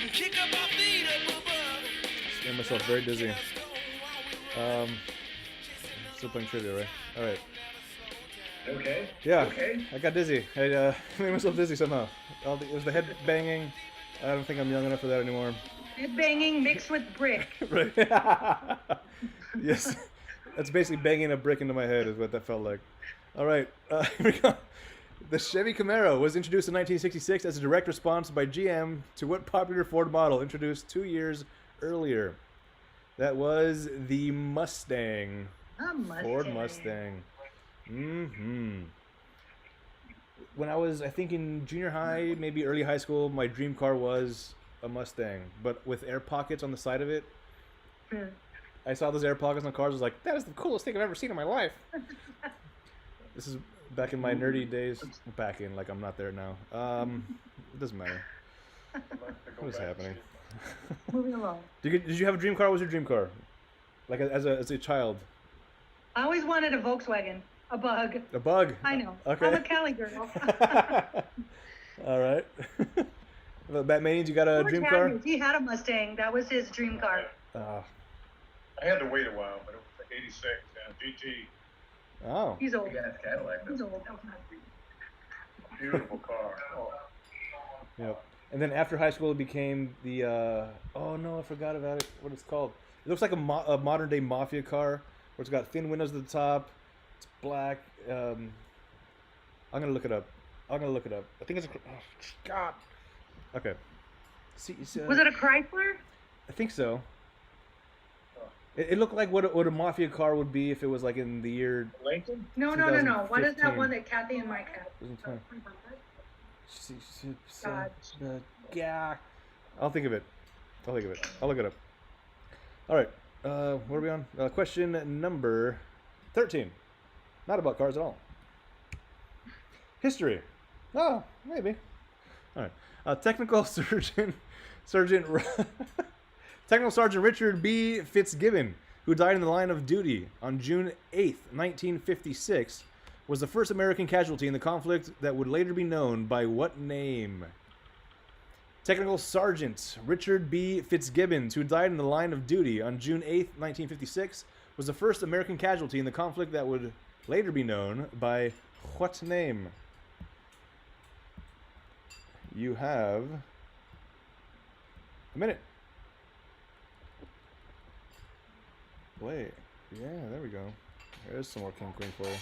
And kick up our feet up above. Just made myself very dizzy. Still playing trivia, right? Alright. Okay. Yeah, Okay. I got dizzy. I made myself dizzy somehow. It was the head banging. I don't think I'm young enough for that anymore. Head banging mixed with brick. Right. Yes. That's basically banging a brick into my head is what that felt like. All right. Here we go. The Chevy Camaro was introduced in 1966 as a direct response by GM to what popular Ford model introduced 2 years earlier? That was the Mustang. A Mustang. Ford Mustang. Mm-hmm. When I was, I think, in junior high, maybe early high school, my dream car was a Mustang, but with air pockets on the side of it. Hmm. I saw those air pockets on cars. I was like, that is the coolest thing I've ever seen in my life. This is back in my nerdy days. Back in, like I'm not there now. It doesn't matter. What is happening? Moving along. Did you have a dream car? What was your dream car? Like as a child? I always wanted a Volkswagen. A Bug. A Bug? I know. Okay. I'm a Cali girl. All right. Batmanians, you got a George dream car? Harris, he had a Mustang. That was his dream car. Oh. I had to wait a while, but it was like 86 GT. Oh. He's old. Big ass Cadillac. He's old. That was not dream. Beautiful car. Oh. Yep. And then after high school, it became the. Oh no, I forgot about it. What it's called? It looks like a modern day mafia car, where it's got thin windows at the top. It's black. I'm gonna look it up. I think it's a. Oh, God. Okay. See, Was it a Chrysler? I think so. It looked like what a mafia car would be if it was like in the year. Lincoln? No. What is 2015. that one that Kathy and Mike had? 2020. God. Yeah. I'll think of it. I'll look it up. All right. What are we on? Question number 13. Not about cars at all. History. Oh, maybe. All right. Technical Sergeant Richard B. Fitzgibbon, who died in the line of duty on June 8th, 1956, was the first American casualty in the conflict that would later be known by what name? Technical Sergeant Richard B. Fitzgibbon, who died in the line of duty on June 8th, 1956, was the first American casualty in the conflict that would later be known by what name? You have a minute. Wait. Yeah, there we go. There's some more King Queen for you.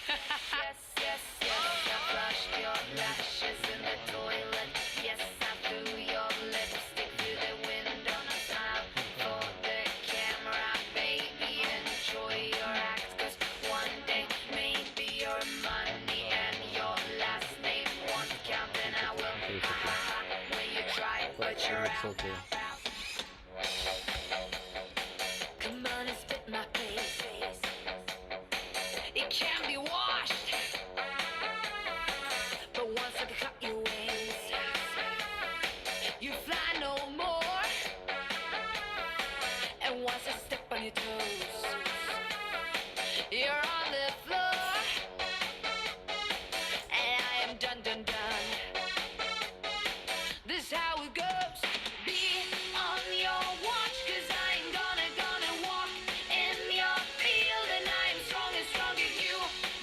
Yes, yes, yes, I flushed your lashes in the toilet. Yes, I threw your lipstick through the window. Smile for the camera, baby. Enjoy your act, 'cause one day maybe your money and your last name won't count, and I will when you try, but you're That's so out. cool. Come on and spit my face. It can be washed, but once I cut your wings, just how it goes. Be on your watch, 'cause I ain't gonna walk in your field, and I am strong as you.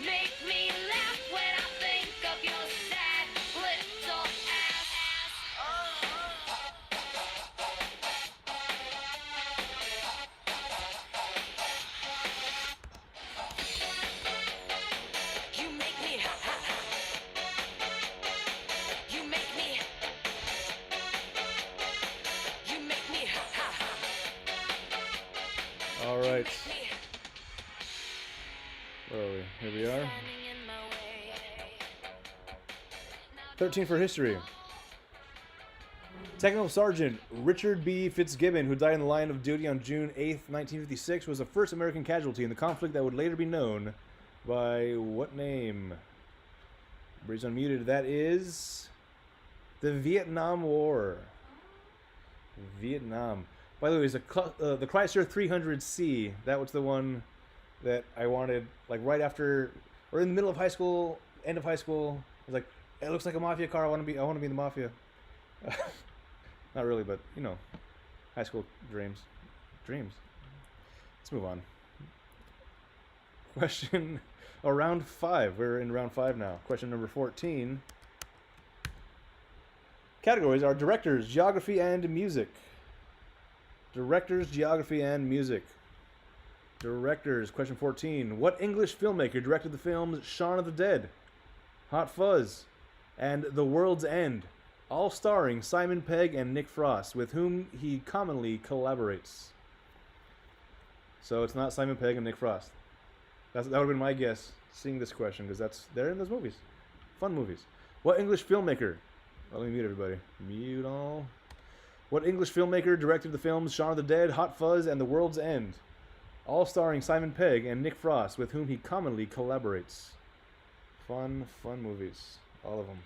Make me laugh when I think of your sad little ass. You make me ha ha ha. You make me. You make me ha ha ha. All right. Make me Where are we? Here we are. standing in my way. 13 for history. Technical Sergeant Richard B. Fitzgibbon, who died in the line of duty on June 8th, 1956, was the first American casualty in the conflict that would later be known by what name? Everybody's unmuted. That is the Vietnam War. Vietnam. By the way, the Chrysler 300C. That was the one that I wanted, like right after, or in the middle of high school, end of high school. I was like, it looks like a mafia car. I want to be in the mafia. Not really, but you know, high school dreams. Let's move on. Question, round 5. We're in round 5 now. Question number 14. Categories are directors, geography, and music. Directors, geography, and music. Directors, question 14. What English filmmaker directed the films Shaun of the Dead, Hot Fuzz, and The World's End, all starring Simon Pegg and Nick Frost, with whom he commonly collaborates? So it's not Simon Pegg and Nick Frost. That would have been my guess, seeing this question, because they're in those movies. Fun movies. What English filmmaker... Let me mute everybody. Mute all. What English filmmaker directed the films Shaun of the Dead, Hot Fuzz, and The World's End, all starring Simon Pegg and Nick Frost, with whom he commonly collaborates? Fun movies. All of them.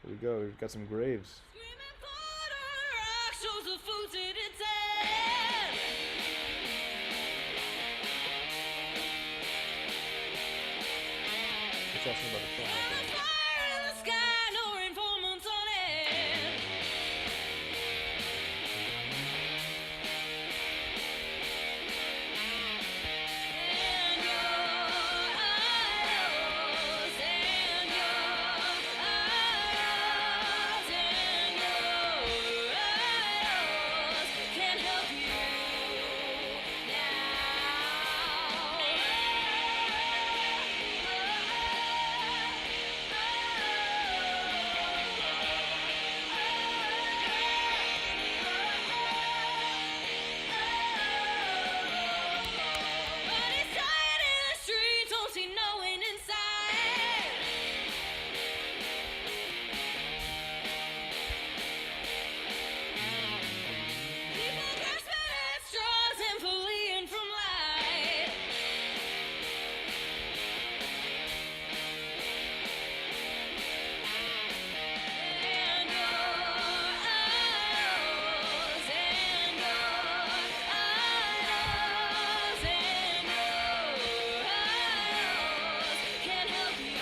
Here we go. We've got some graves. Screaming for the rock shows the food to the dead. It's asking about the film. I think. Fire in the sky, no rain for months on end. And your arrows, and your arrows, and your arrows can't help you But it's tired in the streets, don't see no one inside. People grasping at straws and fleeing from light. And your arrows, and your arrows, and your arrows can't help you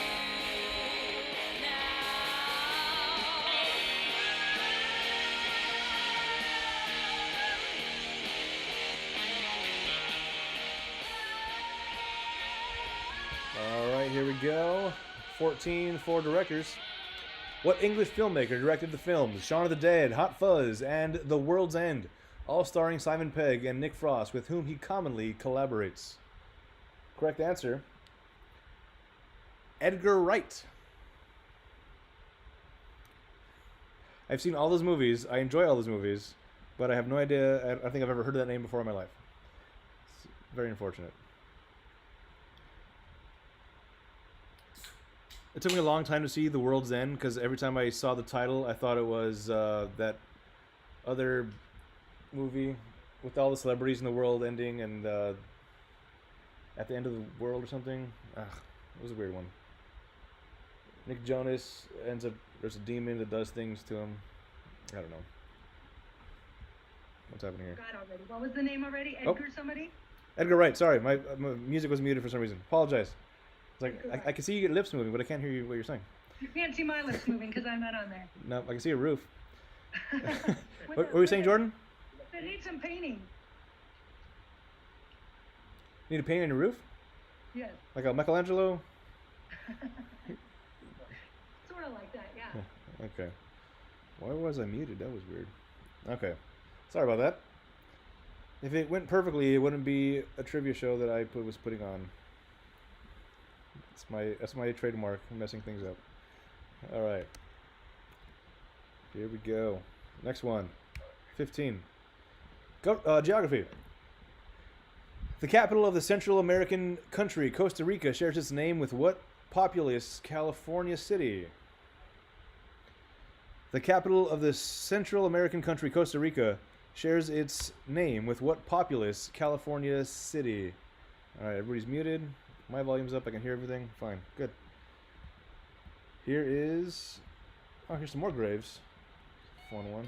All right, here we go. 14 for directors. What English filmmaker directed the films Shaun of the Dead, Hot Fuzz, and The World's End, all starring Simon Pegg and Nick Frost, with whom he commonly collaborates? Correct answer: Edgar Wright. I've seen all those movies. I enjoy all those movies, but I have no idea. I don't think I've ever heard of that name before in my life. It's very unfortunate. It took me a long time to see The World's End, because every time I saw the title, I thought it was that other movie with all the celebrities in the world ending and at the end of the world or something. Ugh, it was a weird one. Nick Jonas ends up, there's a demon that does things to him. I don't know. What's happening here? God already. What was the name already? Oh. Edgar somebody? Edgar Wright, sorry, my music was muted for some reason. Apologize. It's like, Edgar Wright. I can see your lips moving, but I can't hear you what you're saying. You can't see my lips moving because I'm not on there. No, I can see a roof. What were you saying, Jordan? It needs some painting. Need a paint on your roof? Yes, Like a Michelangelo? sort of like that, yeah. Okay. Why was I muted? That was weird. Okay. Sorry about that. If it went perfectly, it wouldn't be a trivia show that I was putting on. That's my trademark, messing things up. All right. Here we go. Next one. 15. Geography. The capital of the Central American country, Costa Rica, shares its name with what populous California city? The capital of the Central American country, Costa Rica, shares its name with what populous California city? All right, everybody's muted. My volume's up. I can hear everything. Fine. Good. Here is... Oh, here's some more graves. Fun one.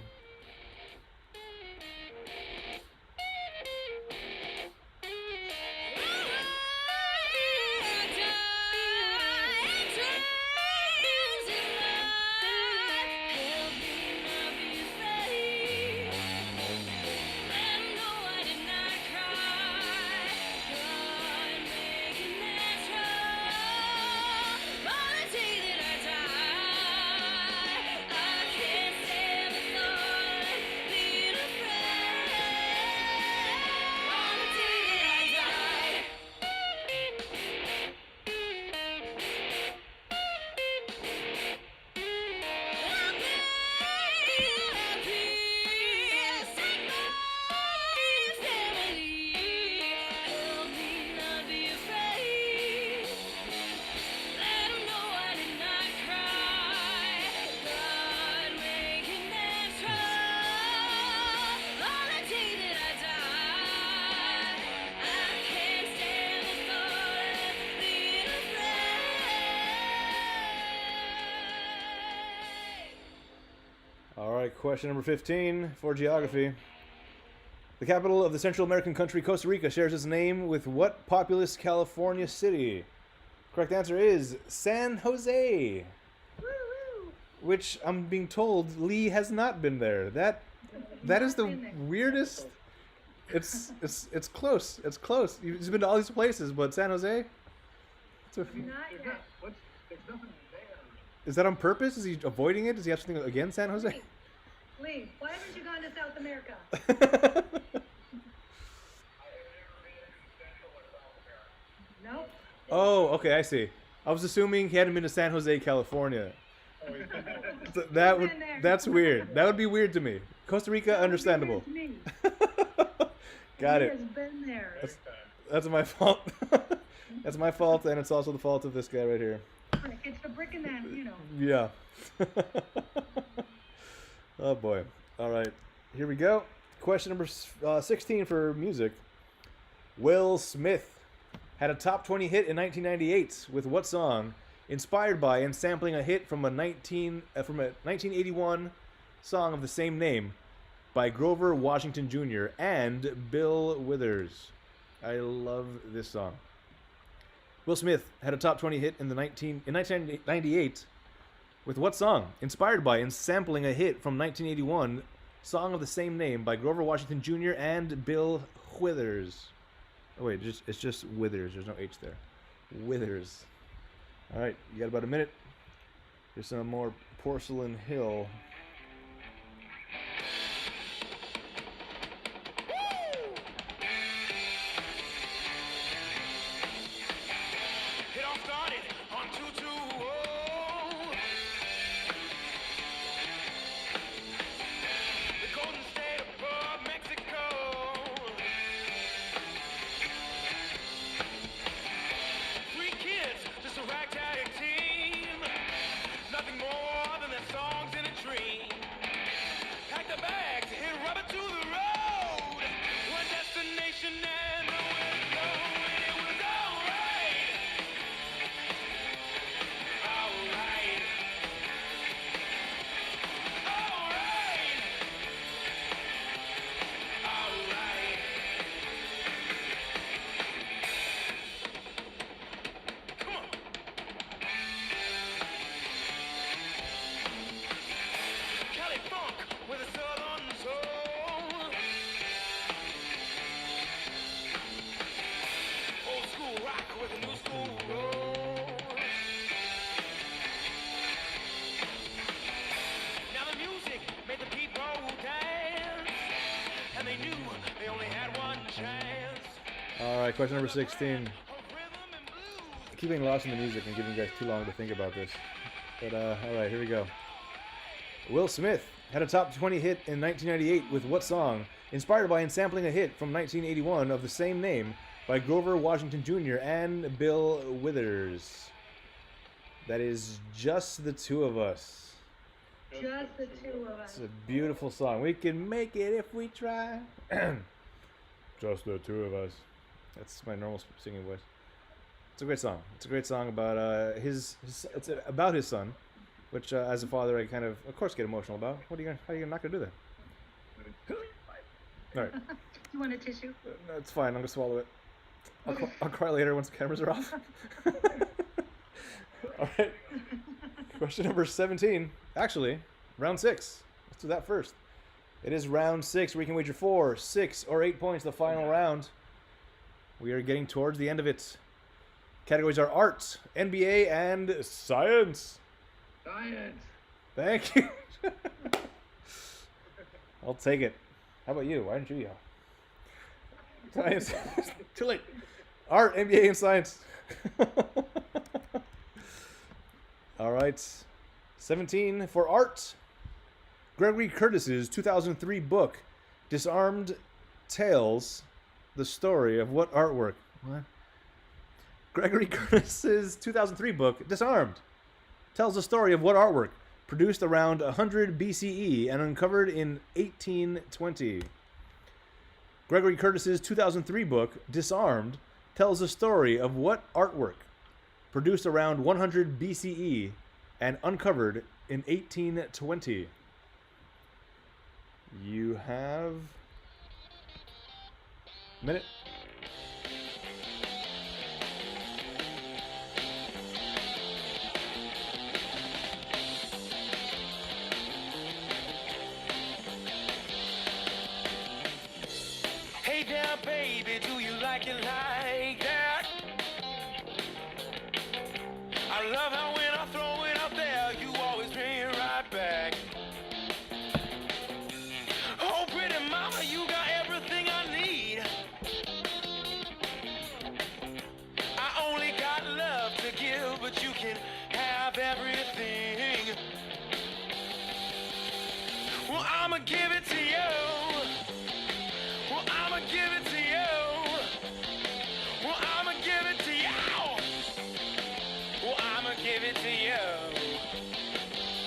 Question number 15 for geography. The capital of the Central American country, Costa Rica, shares its name with what populous California city? Correct answer is San Jose, Woo-woo. which I'm being told Lee has not been there. That is the Not been there. weirdest. It's close. It's close. He's been to all these places, but San Jose? It's a- Not There's, yet. not, there's nothing there. is that on purpose? Is he avoiding it? Does he have something against San Jose? Lee, why haven't you gone to South America? Nope. Oh, okay, I see. I was assuming he hadn't been to San Jose, California. Oh, he's been there. That's weird. That would be weird to me. Costa Rica, understandable. Me. Got He it. has been there. That's my fault. That's my fault, and it's also the fault of this guy right here. It's the brick and then, you know. Yeah. Oh boy. All right. Here we go. Question number 16 for music. Will Smith had a top 20 hit in 1998 with what song? Inspired by and sampling a hit from a 1981 song of the same name by Grover Washington Jr. and Bill Withers. I love this song. Will Smith had a top 20 hit in 1998 with what song? Inspired by and sampling a hit from 1981 song of the same name by Grover Washington Jr. and Bill Withers. Oh wait, it's just Withers. There's no H there. Withers. All right, you got about a minute. Here's some more Porcelain Hill. It all started on 220. The golden state of Mexico. Three kids, just a ragtag team. Nothing more than their songs in a dream. All right, question number 16. I keep getting lost in the music and giving you guys too long to think about this. But, all right, here we go. Will Smith had a top 20 hit in 1998 with what song, inspired by and sampling a hit from 1981 of the same name by Grover Washington Jr. and Bill Withers? That is Just the Two of Us. Just the two of us. It's a beautiful song. We can make it if we try. Just the two of us. That's my normal singing voice. It's a great song. It's a great song about his it's about his son, which as a father I kind of course get emotional about. What are you gonna? How are you not gonna do that? All right. You want a tissue? No, it's fine. I'm gonna swallow it. I'll cry later once the cameras are off. All right. Question number 17. Actually, round 6. Let's do that first. It is round 6 where you can wager 4, 6, or 8 points the final round. We are getting towards the end of it. Categories are art, NBA, and science. Science. Thank you. I'll take it. How about you? Why didn't you yell? Science. Too late. Art, NBA, and science. All right. 17 for art. Gregory Curtis's 2003 book, Disarmed, tells the story of what artwork? What? Gregory Curtis's 2003 book, Disarmed, tells the story of what artwork? Produced around 100 BCE and uncovered in 1820. Gregory Curtis's 2003 book, Disarmed, tells the story of what artwork? Produced around 100 BCE and uncovered in 1820. You have a minute. Hey there, baby, do you like it like that? I love how when I throw it up there, you always bring it right back. Oh, pretty mama, you got everything I need. I only got love to give, but you can have everything. Well, I'ma give it to you. Well, I'ma give it to you. Well, I'ma give it to you. Well, I'ma give it to you.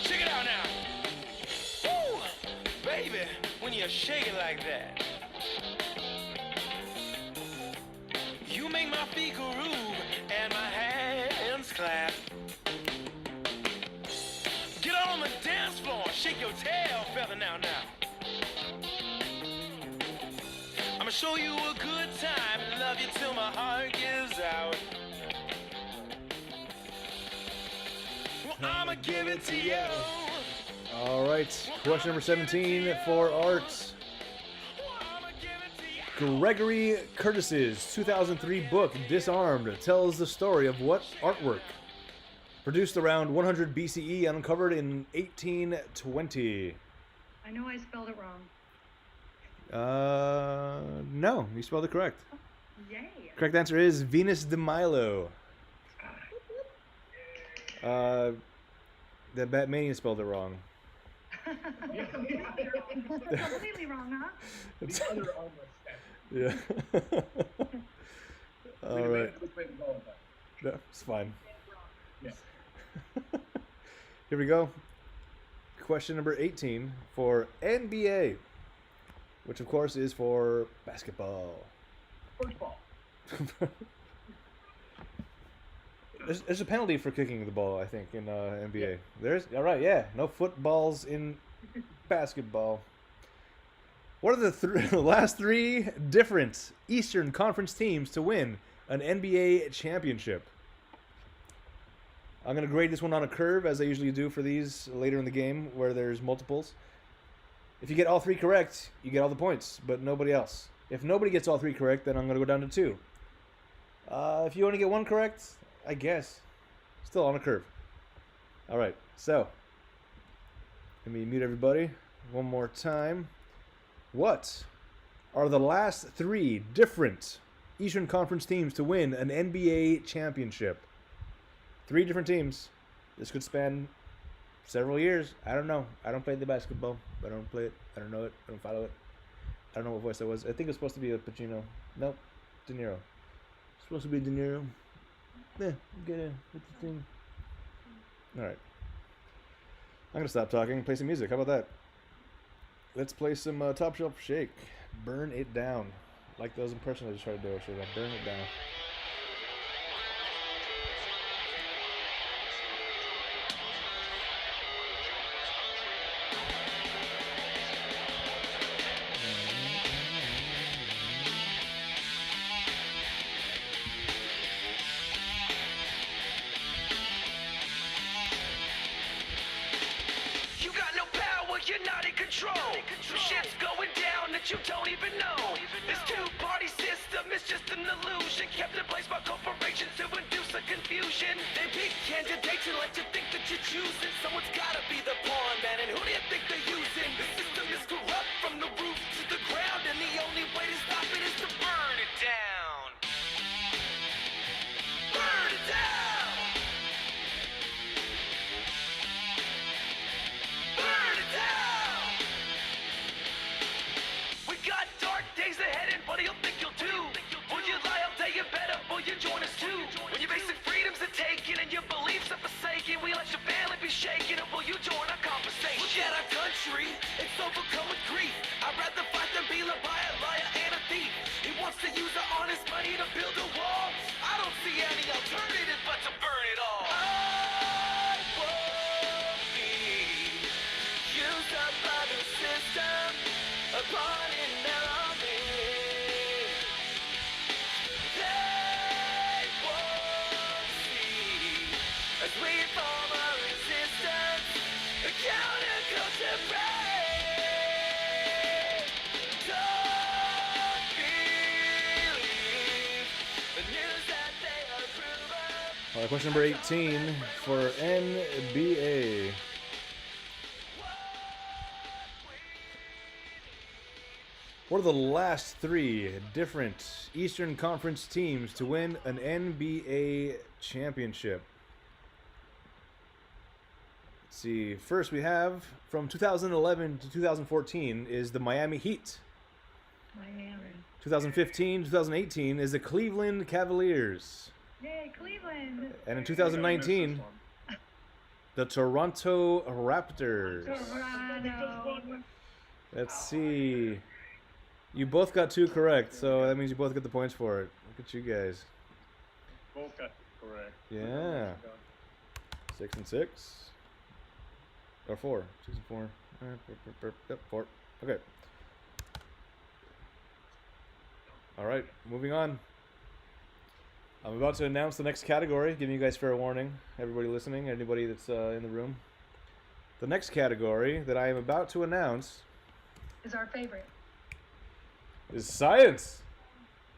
Check it out now. Woo! Baby, when you shake it like that, you make my feet groove and my hands clap. Get on the dance floor, shake your tail feather now. I'ma show you a good time and love you till my heart gives out. Well, I'ma give it to you. All right. Question number 17 for art. Well, I'ma give it to you. Gregory Curtis's 2003 book, Disarmed, tells the story of what artwork? Produced around 100 BCE and uncovered in 1820. I know I spelled it wrong. No, you spelled it correct. Yay. Correct answer is Venus de Milo. The Batmanian spelled it wrong. Completely wrong, huh? It's, The other almost step. yeah. All right. Which way to go with that? No, it's fine. Yeah. Here we go. Question number 18 for NBA, which of course is for basketball. Football. There's a penalty for kicking the ball, I think, in NBA. There's all right, yeah. No footballs in basketball. What are the last 3 different Eastern Conference teams to win an NBA championship? I'm going to grade this one on a curve, as I usually do for these later in the game, where there's multiples. If you get all 3 correct, you get all the points, but nobody else. If nobody gets all 3 correct, then I'm going to go down to 2. If you only get 1 correct, I guess. Still on a curve. All right, so let me mute everybody one more time. What are the last 3 different Eastern Conference teams to win an NBA championship. 3 different teams. This could span several years. I don't know. I don't play the basketball. I don't play it. I don't know it. I don't follow it. I don't know what voice that was. I think it's supposed to be a Pacino. Nope. De Niro. It's supposed to be De Niro. Yeah, get it. What's the thing? Alright. I'm gonna stop talking and play some music. How about that? Let's play some Top Shelf Shake. Burn It Down. Like those impressions I just tried to do. I should have Burn It Down. You got no power, you're not in control. Shit's going down that you don't even know. This two-party system is just an illusion, kept in place by corporations to induce a confusion. They pick candidates and let you think that you're choosing. Someone's gotta be the pawn man, and who do you think they're using? The system is corrupt from the roof to the ground, and the only way to stop it is to burn it down. Burn it down. Burn it down! We got dark days ahead, and what do you think you'll do? Will you lie? I'll tell you better. Will you join us too? When your basic freedoms are taken and your beliefs are forsaken, we let your family be shaken, or will you join our conversation? Look at our country, it's overcome with grief. I'd rather fight than be led by a liar and a thief. He wants to use our honest money to build a wall. I don't see any alternative but to burn it all. I won't be used up by the system upon an enemy. They won't see as we form a resistance, a counterculture brave. Don't believe the news that they approve of. All right, question number 18 for NBA. What are the last 3 different Eastern Conference teams to win an NBA championship? Let's see. First, we have from 2011 to 2014 is the Miami Heat. Miami. 2015, 2018 is the Cleveland Cavaliers. Yay, Cleveland. And in 2019, the Toronto Raptors. Toronto. Let's see. You both got 2 correct, so that means you both get the points for it. Look at you guys. Both got correct. Yeah. 6 and 6. Or 4. 6 and 4. Yep, 4. Okay. Alright, moving on. I'm about to announce the next category, giving you guys fair warning. Everybody listening, anybody that's in the room. The next category that I am about to announce Is our favorite. is science.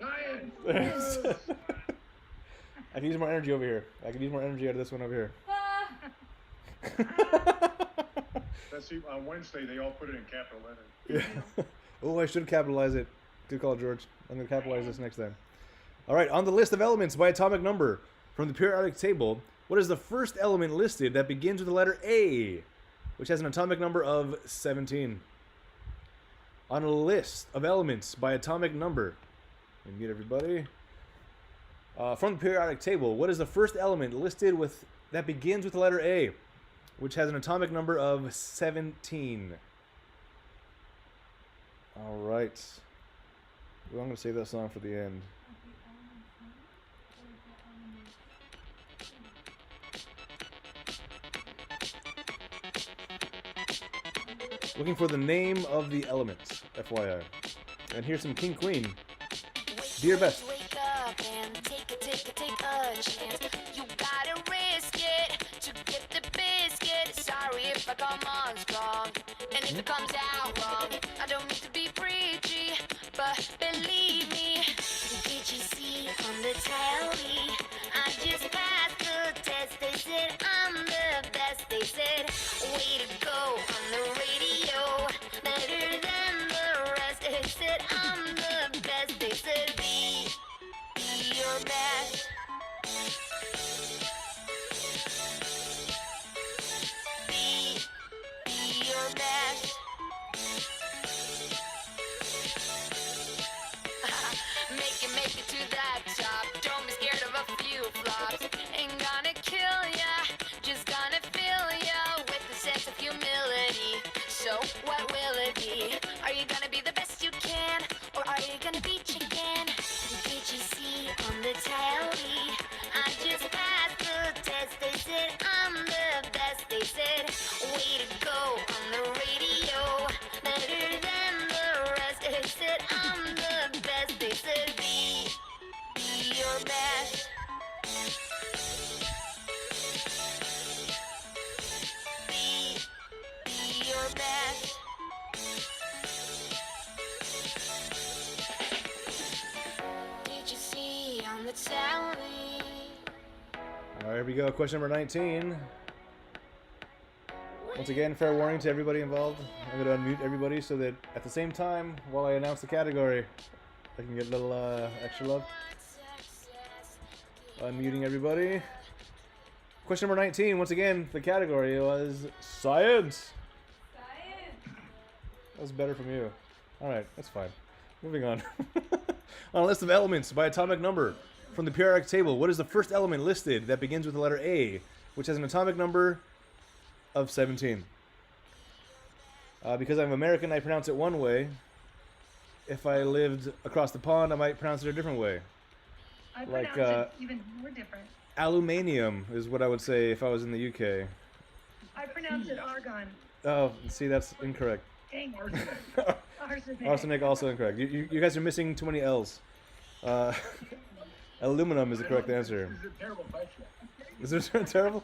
Science! I can use more energy over here. I can use more energy out of this one over here. Let's see, on Wednesday, they all put it in capital letters. Yeah. Oh, I should capitalize it. Good call, George. I'm going to capitalize this next time. All right, on the list of elements by atomic number from the periodic table, what is the first element listed that begins with the letter A, which has an atomic number of 17? On a list of elements by atomic number, let me mute everybody. From the periodic table, what is the first element listed with that begins with the letter A, which has an atomic number of 17? All right. Well, I'm going to save that song for the end. Looking for the name of the element, FYI. And here's some King Queen. Dear Best. Wake up and take a chance. You gotta risk it to get the biscuit. Sorry if I come on strong, and if it comes out wrong, I don't mean to be preachy, but believe me. Did you see on the tally? I just passed the test. They said I'm the best. They said way to go on the radio, better than the rest. They said I'm the best. They said be will it be? Are you gonna be the best you can? Or are you gonna be chicken? Did you see on the tally? I just passed the test. They said I'm the best. They said, way to go on the radio. Better than the rest. They said I'm the best. They said be your best. Be your best. Did you see on the tally? All right, here we go. Question number 19. Once again, fair warning to everybody involved. I'm going to unmute everybody so that at the same time, while I announce the category, I can get a little extra love. Unmuting everybody. Question number 19. Once again, the category was science. That was better from you. All right, that's fine. Moving on. On a list of elements by atomic number from the periodic table, what is the first element listed that begins with the letter A, which has an atomic number of 17? Because I'm American, I pronounce it one way. If I lived across the pond, I might pronounce it a different way. I Like, pronounce it even more different. Aluminium is what I would say if I was in the UK. I pronounce it argon. Oh, see, that's incorrect. Dang it. Arsenic. Arsenic also incorrect. You guys are missing too many L's. Aluminum is the correct answer. This is a terrible question. Is this terrible?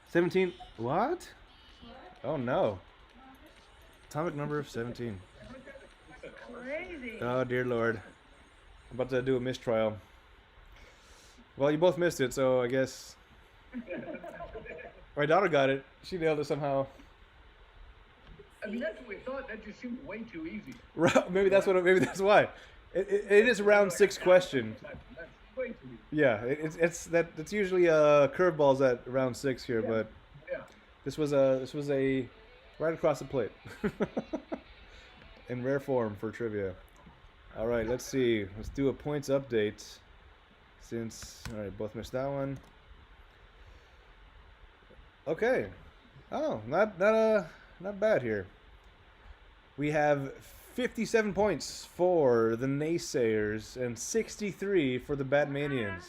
17. What? Oh no. Atomic number of 17. Crazy. Oh dear Lord. I'm about to do a mistrial. Well, you both missed it, so I guess my daughter got it. She nailed it somehow. I mean, that's what we thought. That just seemed way too easy. Maybe that's what. Maybe that's why. It is a round 6 question. That's way too easy. Yeah, it's usually curveballs at round 6 here, but Yeah. this was a right across the plate in rare form for trivia. All right, let's see. Let's do a points update. Since all right, both missed that one. Okay. Oh, not bad here. We have 57 points for the naysayers and 63 for the Batmanians.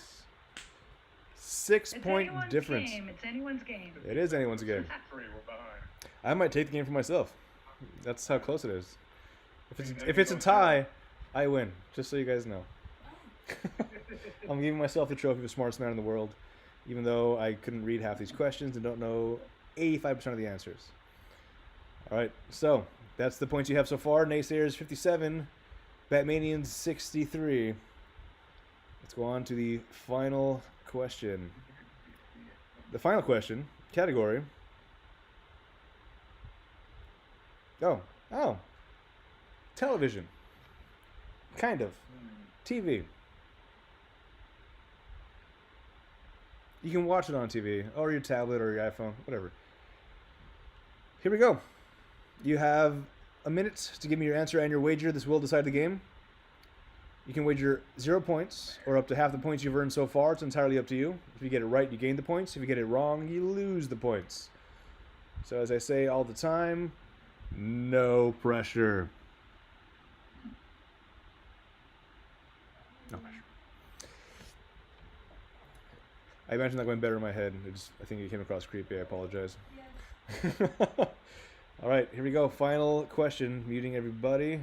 6 It's point anyone's difference. game. It's anyone's game. It is anyone's game. 3 we're behind. I might take the game for myself. That's how close it is. If it's a tie, I win. Just so you guys know. I'm giving myself the trophy of the smartest man in the world, even though I couldn't read half these questions and don't know 85% of the answers. All right, so that's the points you have so far. Naysayers 57, Batmanians 63. Let's go on to the final question. The final question, category. Oh. Television. Kind of. TV. You can watch it on TV, or your tablet, or your iPhone, whatever. Here we go. You have a minute to give me your answer and your wager. This will decide the game. You can wager 0 points, or up to half the points you've earned so far. It's entirely up to you. If you get it right, you gain the points. If you get it wrong, you lose the points. So as I say all the time, no pressure. No pressure. I imagine that going better in my head. I think it came across creepy. I apologize. All right, here we go. Final question. Muting everybody.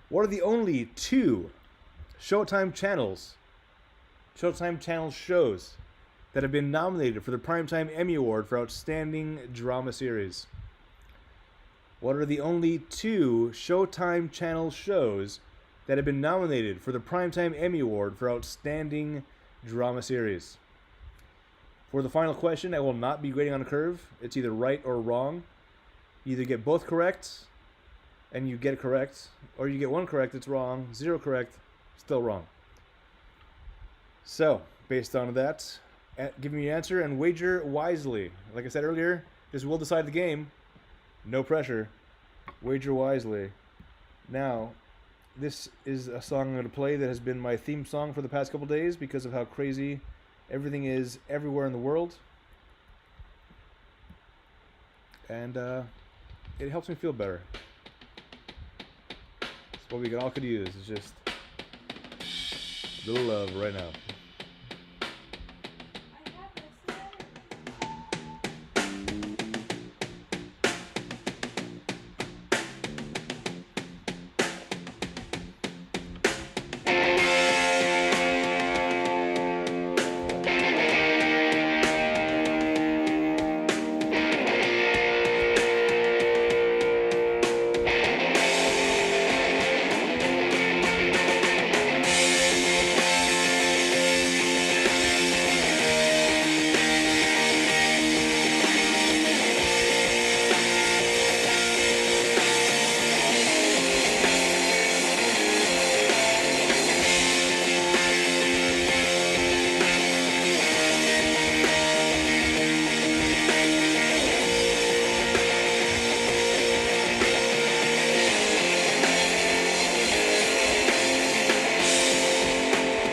What are the only 2 Showtime Channel shows that have been nominated for the Primetime Emmy Award for Outstanding Drama Series? What are the only 2 Showtime Channel shows that have been nominated for the Primetime Emmy Award for Outstanding Drama Series? For the final question, I will not be grading on a curve. It's either right or wrong. You either get both correct, and you get it correct, or you get 1 correct, it's wrong, 0 correct, still wrong. So, based on that, give me your answer and wager wisely. Like I said earlier, this will decide the game. No pressure. Wager wisely. Now, this is a song I'm going to play that has been my theme song for the past couple days because of how crazy everything is everywhere in the world. And it helps me feel better. It's what we all could use. It's just a little love right now.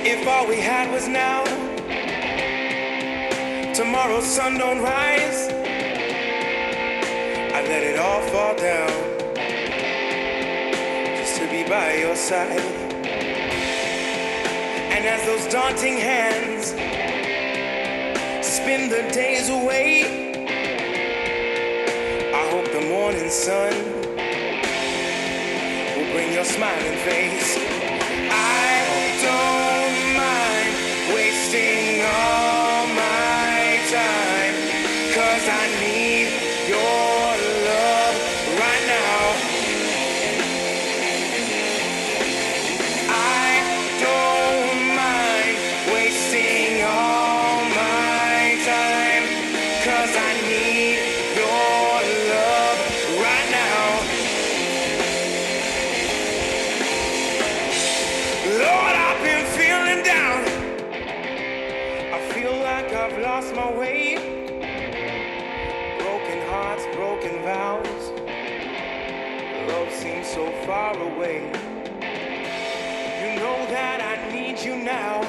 If all we had was now, tomorrow's sun don't rise, I let it all fall down, just to be by your side. And as those daunting hands spin the days away, I hope the morning sun will bring your smiling face. I don't mind wasting all my time, 'cause I need your love right now. I don't mind wasting all my time, 'cause I need your love right now. Lord, I've been feeling down. I feel like I've lost my way. Broken hearts, broken vows. Love seems so far away. You know that I need you now.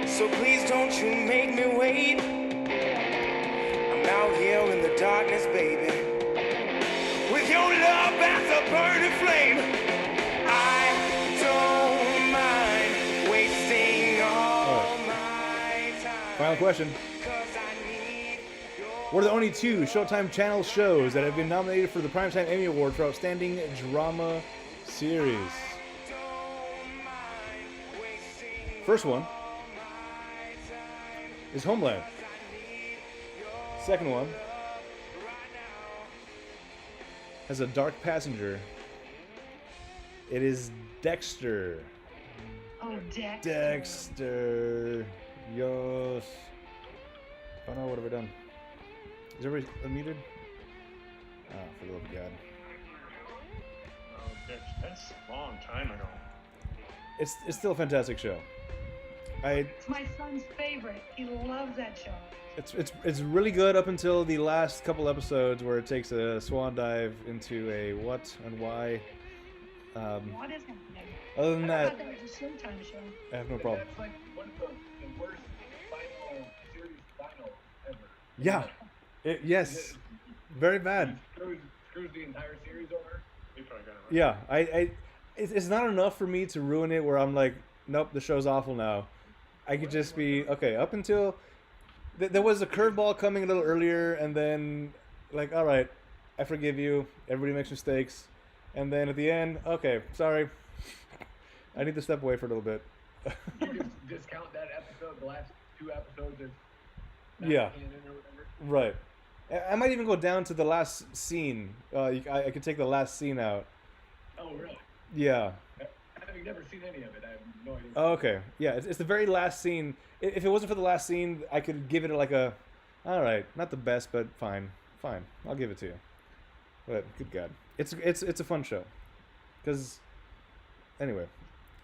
So please don't you make me wait. I'm out here in the darkness, baby, with your love as a burning flame. I don't mind wasting all my time. Final question. 'Cause I need your What are the only two Showtime Channel shows that have been nominated for the Primetime Emmy Award for Outstanding Drama Series? First one is Homeland. Second one has a dark passenger. It is Dexter. Oh, Dex. Dexter. Yes. Oh no, what have I done? Is everybody unmuted? Oh, for the love of God. That's a long time ago. It's still a fantastic show. It's my son's favorite. He loves that show. It's really good up until the last couple episodes where it takes a swan dive into a what and why. What is happening? Other than I that, thought that was a Showtime show. I have no problem. That's like one of the worst series final ever. Yeah. Yes. Very bad. Screws the entire series over. They probably got it right. Yeah. It's not enough for me to ruin it where I'm like, nope, the show's awful now. I could just be okay up until there was a curveball coming a little earlier, and then like, all right, I forgive you. Everybody makes mistakes, and then at the end, okay, sorry, I need to step away for a little bit. You just discount that episode, the last two episodes as not Yeah. canon or whatever. Right. I might even go down to the last scene. I could take the last scene out. Oh, really? Yeah. Having never seen any of it, I have no idea. Oh, okay. Yeah, it's the very last scene. If it wasn't for the last scene, I could give it like a, all right, not the best, but fine, I'll give it to you. But good God, it's a fun show. Cause anyway,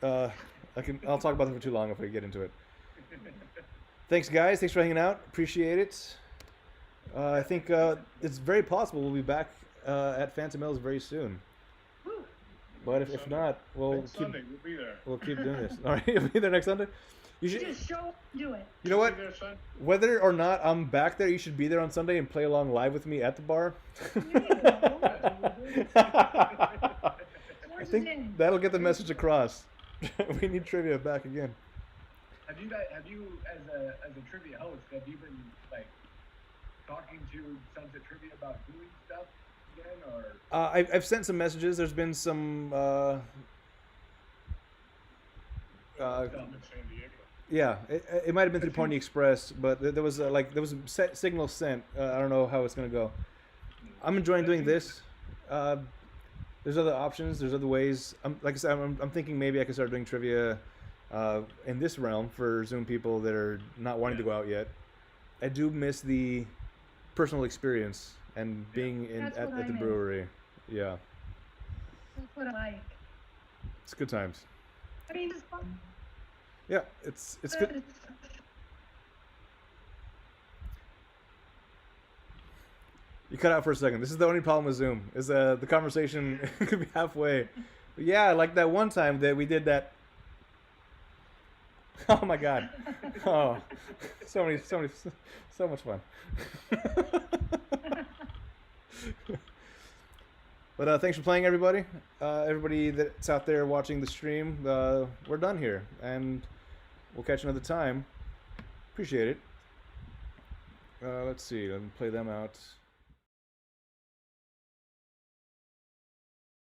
I'll talk about it for too long if I get into it. Thanks, guys. Thanks for hanging out. Appreciate it. I think it's very possible we'll be back at Phantom Mills very soon. But if not, Next Sunday, we'll be there. we'll keep doing this. All right, you'll be there next Sunday. You should. Just show up and do it. You know what? Be there Sunday. Whether or not I'm back there, you should be there on Sunday and play along live with me at the bar. I think that'll get the message across. We need trivia back again. Have you as a trivia host, have you been like talking to Sunset Trivia about doing stuff again, or? I've sent some messages. There's been some. In San Diego. Yeah, it might have been through Pony Express, but there was signal sent. I don't know how it's gonna go. I'm enjoying doing this. There's other options. There's other ways. Like I said, I'm thinking maybe I could start doing trivia in this realm for Zoom people that are not wanting to go out yet. I do miss the personal experience and being That's at what I the miss. brewery. Yeah, That's what I like. it's good times. I mean, it's fun. Yeah, it's good. You cut out for a second. This is the only problem with Zoom. Is the conversation could be halfway. But yeah, like that one time that we did that. Oh my god. Oh, so much fun. But thanks for playing, everybody. Everybody that's out there watching the stream, we're done here, and we'll catch you another time. Appreciate it. Let's see. Let me play them out.